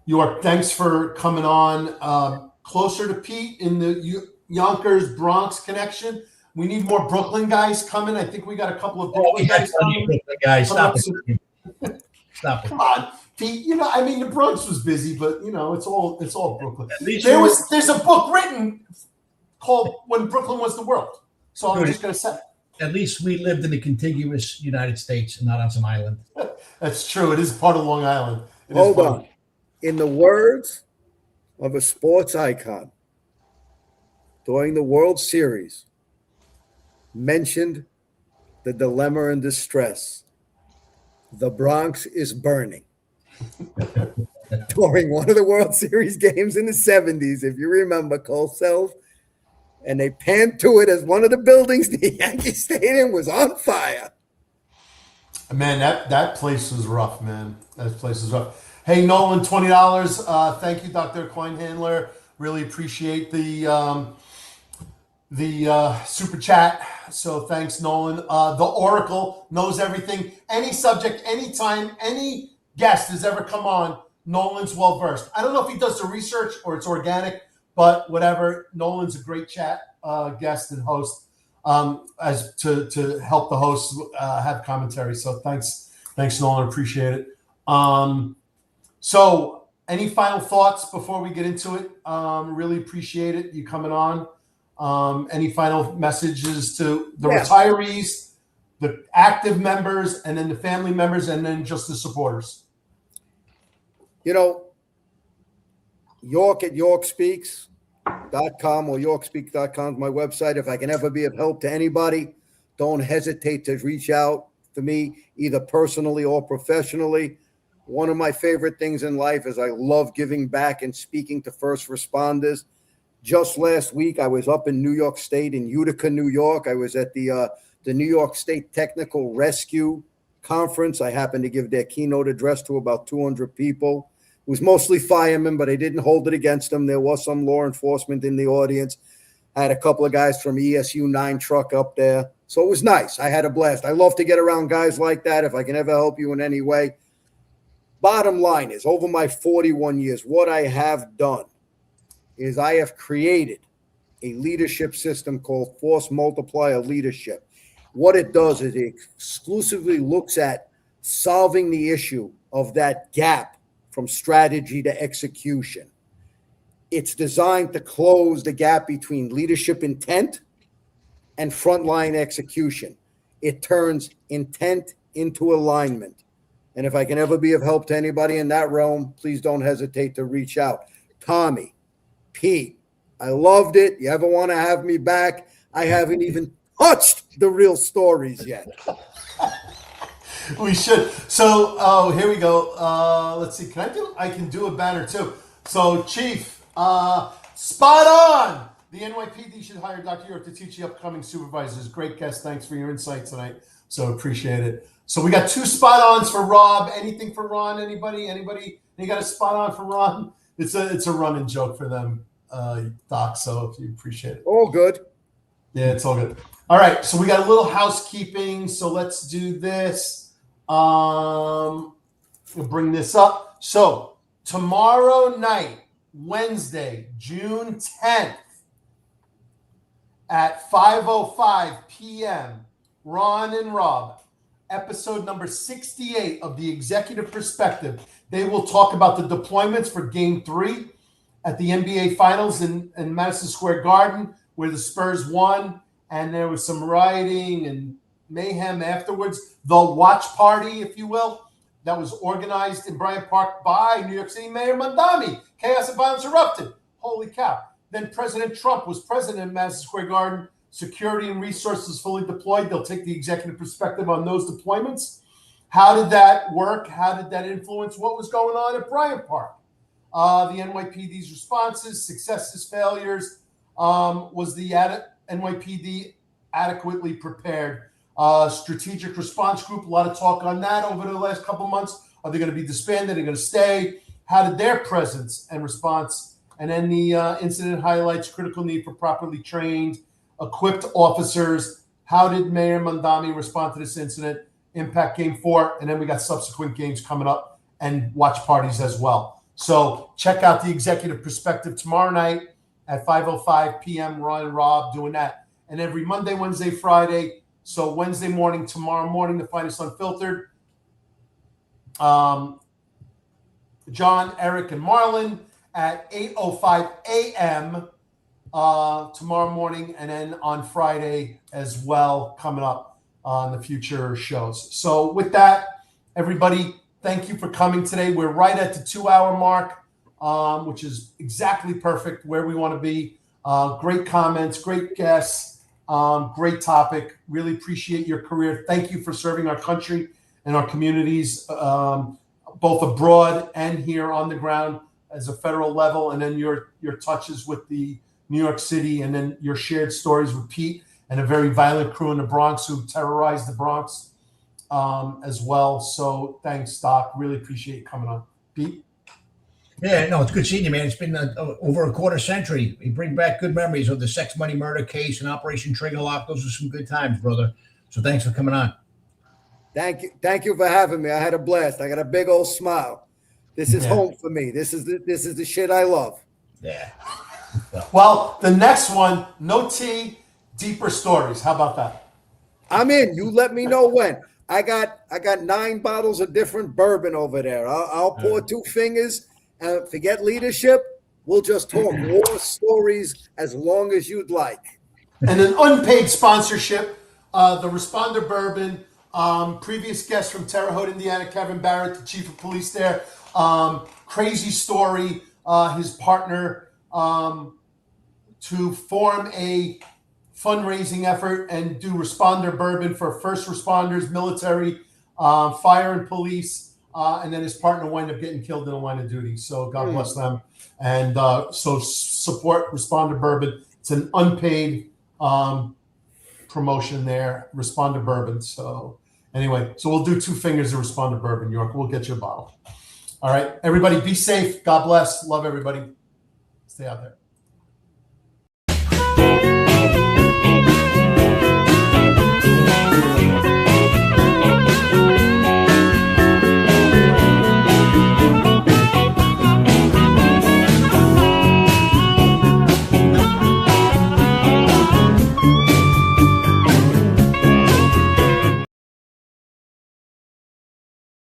York, thanks for coming on. Closer to Pete in the Yonkers Bronx connection. We need more Brooklyn guys coming. I think we got a couple of Brooklyn guys coming. Brooklyn guys, stop it. Stop it. Come on, Pete. The Bronx was busy, but it's all Brooklyn. There's a book written called When Brooklyn Was the World. So I'm just going to say it. At least we lived in the contiguous United States and not on some island. That's true. It is part of Long Island. Hold on. In the words of a sports icon, during the World Series, mentioned the dilemma and distress. The Bronx is burning. During one of the World Series games in the 70s, if you remember, Cole Self, and they panned to it as one of the buildings, the Yankee Stadium was on fire. Man, that place was rough, man. That place was rough. Hey, Nolan, $20. Thank you, Dr. Kleinhandler. Really appreciate the super chat. So thanks, Nolan. The Oracle knows everything. Any subject, anytime, any guest has ever come on, Nolan's well-versed. I don't know if he does the research or it's organic, but whatever. Nolan's a great chat guest and host, as to help the hosts have commentary. So thanks, Nolan. Appreciate it. So any final thoughts before we get into it? Really appreciate it, you coming on. Any final messages to the retirees, the active members, and then the family members, and then just the supporters? You know, York at yorkspeaks.com or yorkspeak.com is my website. If I can ever be of help to anybody, don't hesitate to reach out to me, either personally or professionally. One of my favorite things in life is I love giving back and speaking to first responders. Just last week, I was up in New York State, in Utica, New York. I was at the New York State Technical Rescue Conference. I happened to give their keynote address to about 200 people. It was mostly firemen, but I didn't hold it against them. There was some law enforcement in the audience. I had a couple of guys from ESU 9 truck up there. So it was nice. I had a blast. I love to get around guys like that. If I can ever help you in any way. Bottom line is, over my 41 years, what I have done is I have created a leadership system called Force Multiplier Leadership. What it does is it exclusively looks at solving the issue of that gap from strategy to execution. It's designed to close the gap between leadership intent and frontline execution. It turns intent into alignment. And if I can ever be of help to anybody in that realm, please don't hesitate to reach out. Tommy, Pete, I loved it. You ever want to have me back? I haven't even touched the real stories yet. We should. So, here we go. Let's see. I can do a banner too. So, Chief, spot on. The NYPD should hire Dr. York to teach the upcoming supervisors. Great guest. Thanks for your insight tonight. So appreciate it. So we got 2 spot-ons for Rob. Anything for Ron? Anybody? You got a spot-on for Ron? It's a running joke for them, Doc. So if you appreciate it. All good. Yeah, it's all good. All right. So we got a little housekeeping. So let's do this. We'll bring this up. So tomorrow night, Wednesday, June 10th, at 5:05 p.m., Ron and Rob, episode number 68 of the Executive Perspective. They will talk about the deployments for Game 3 at the NBA Finals in Madison Square Garden, where the Spurs won, and there was some rioting and mayhem afterwards. The watch party, if you will, that was organized in Bryant Park by New York City Mayor Mandami. Chaos and violence erupted. Holy cow. Then President Trump was president in Madison Square Garden. Security and resources fully deployed. They'll take the executive perspective on those deployments. How did that work? How did that influence what was going on at Bryant Park? The NYPD's responses, successes, failures. Was the NYPD adequately prepared? Strategic response group, a lot of talk on that over the last couple of months. Are they going to be disbanded? Are they going to stay? How did their presence and response? And then the incident highlights critical need for properly trained, equipped officers. How did Mayor Mandami respond to this incident? Impact Game 4. And then we got subsequent games coming up and watch parties as well. So check out the Executive Perspective tomorrow night at 5:05 p.m. Ron and Rob doing that. And every Monday, Wednesday, Friday. So Wednesday morning, tomorrow morning, the finest Unfiltered. John, Eric, and Marlon at 8:05 a.m. Tomorrow morning, and then on Friday as well, coming up on the future shows. So with that, everybody, thank you for coming today. We're right at the 2-hour mark, which is exactly perfect where we want to be. Great comments, great guests, great topic. Really appreciate your career. Thank you for serving our country and our communities, both abroad and here on the ground as a federal level, and then your touches with the New York City, and then your shared stories with Pete and a very violent crew in the Bronx who terrorized the Bronx as well. So thanks, Doc. Really appreciate you coming on. Pete? Yeah, no, it's good seeing you, man. It's been over a quarter century. You bring back good memories of the sex money murder case and Operation Trigger Lock. Those are some good times, brother. So thanks for coming on. Thank you for having me. I had a blast. I got a big old smile. This is home for me. This is the shit I love. Yeah. Well, the next one, no tea, deeper stories. How about that? I'm in. You let me know when. I got 9 bottles of different bourbon over there. I'll pour 2 fingers. Forget leadership. We'll just talk war stories as long as you'd like. And an unpaid sponsorship, the Responder Bourbon, previous guest from Terre Haute, Indiana, Kevin Barrett, the chief of police there. Crazy story, his partner to form a fundraising effort and do Responder Bourbon for first responders, military, fire and police, and then his partner wound up getting killed in the line of duty. So God bless them. And so support Responder Bourbon. It's an unpaid promotion there, Responder Bourbon. So anyway, so we'll do 2 fingers of Responder Bourbon, York. We'll get you a bottle. All right, everybody be safe. God bless. Love everybody. Stay out there.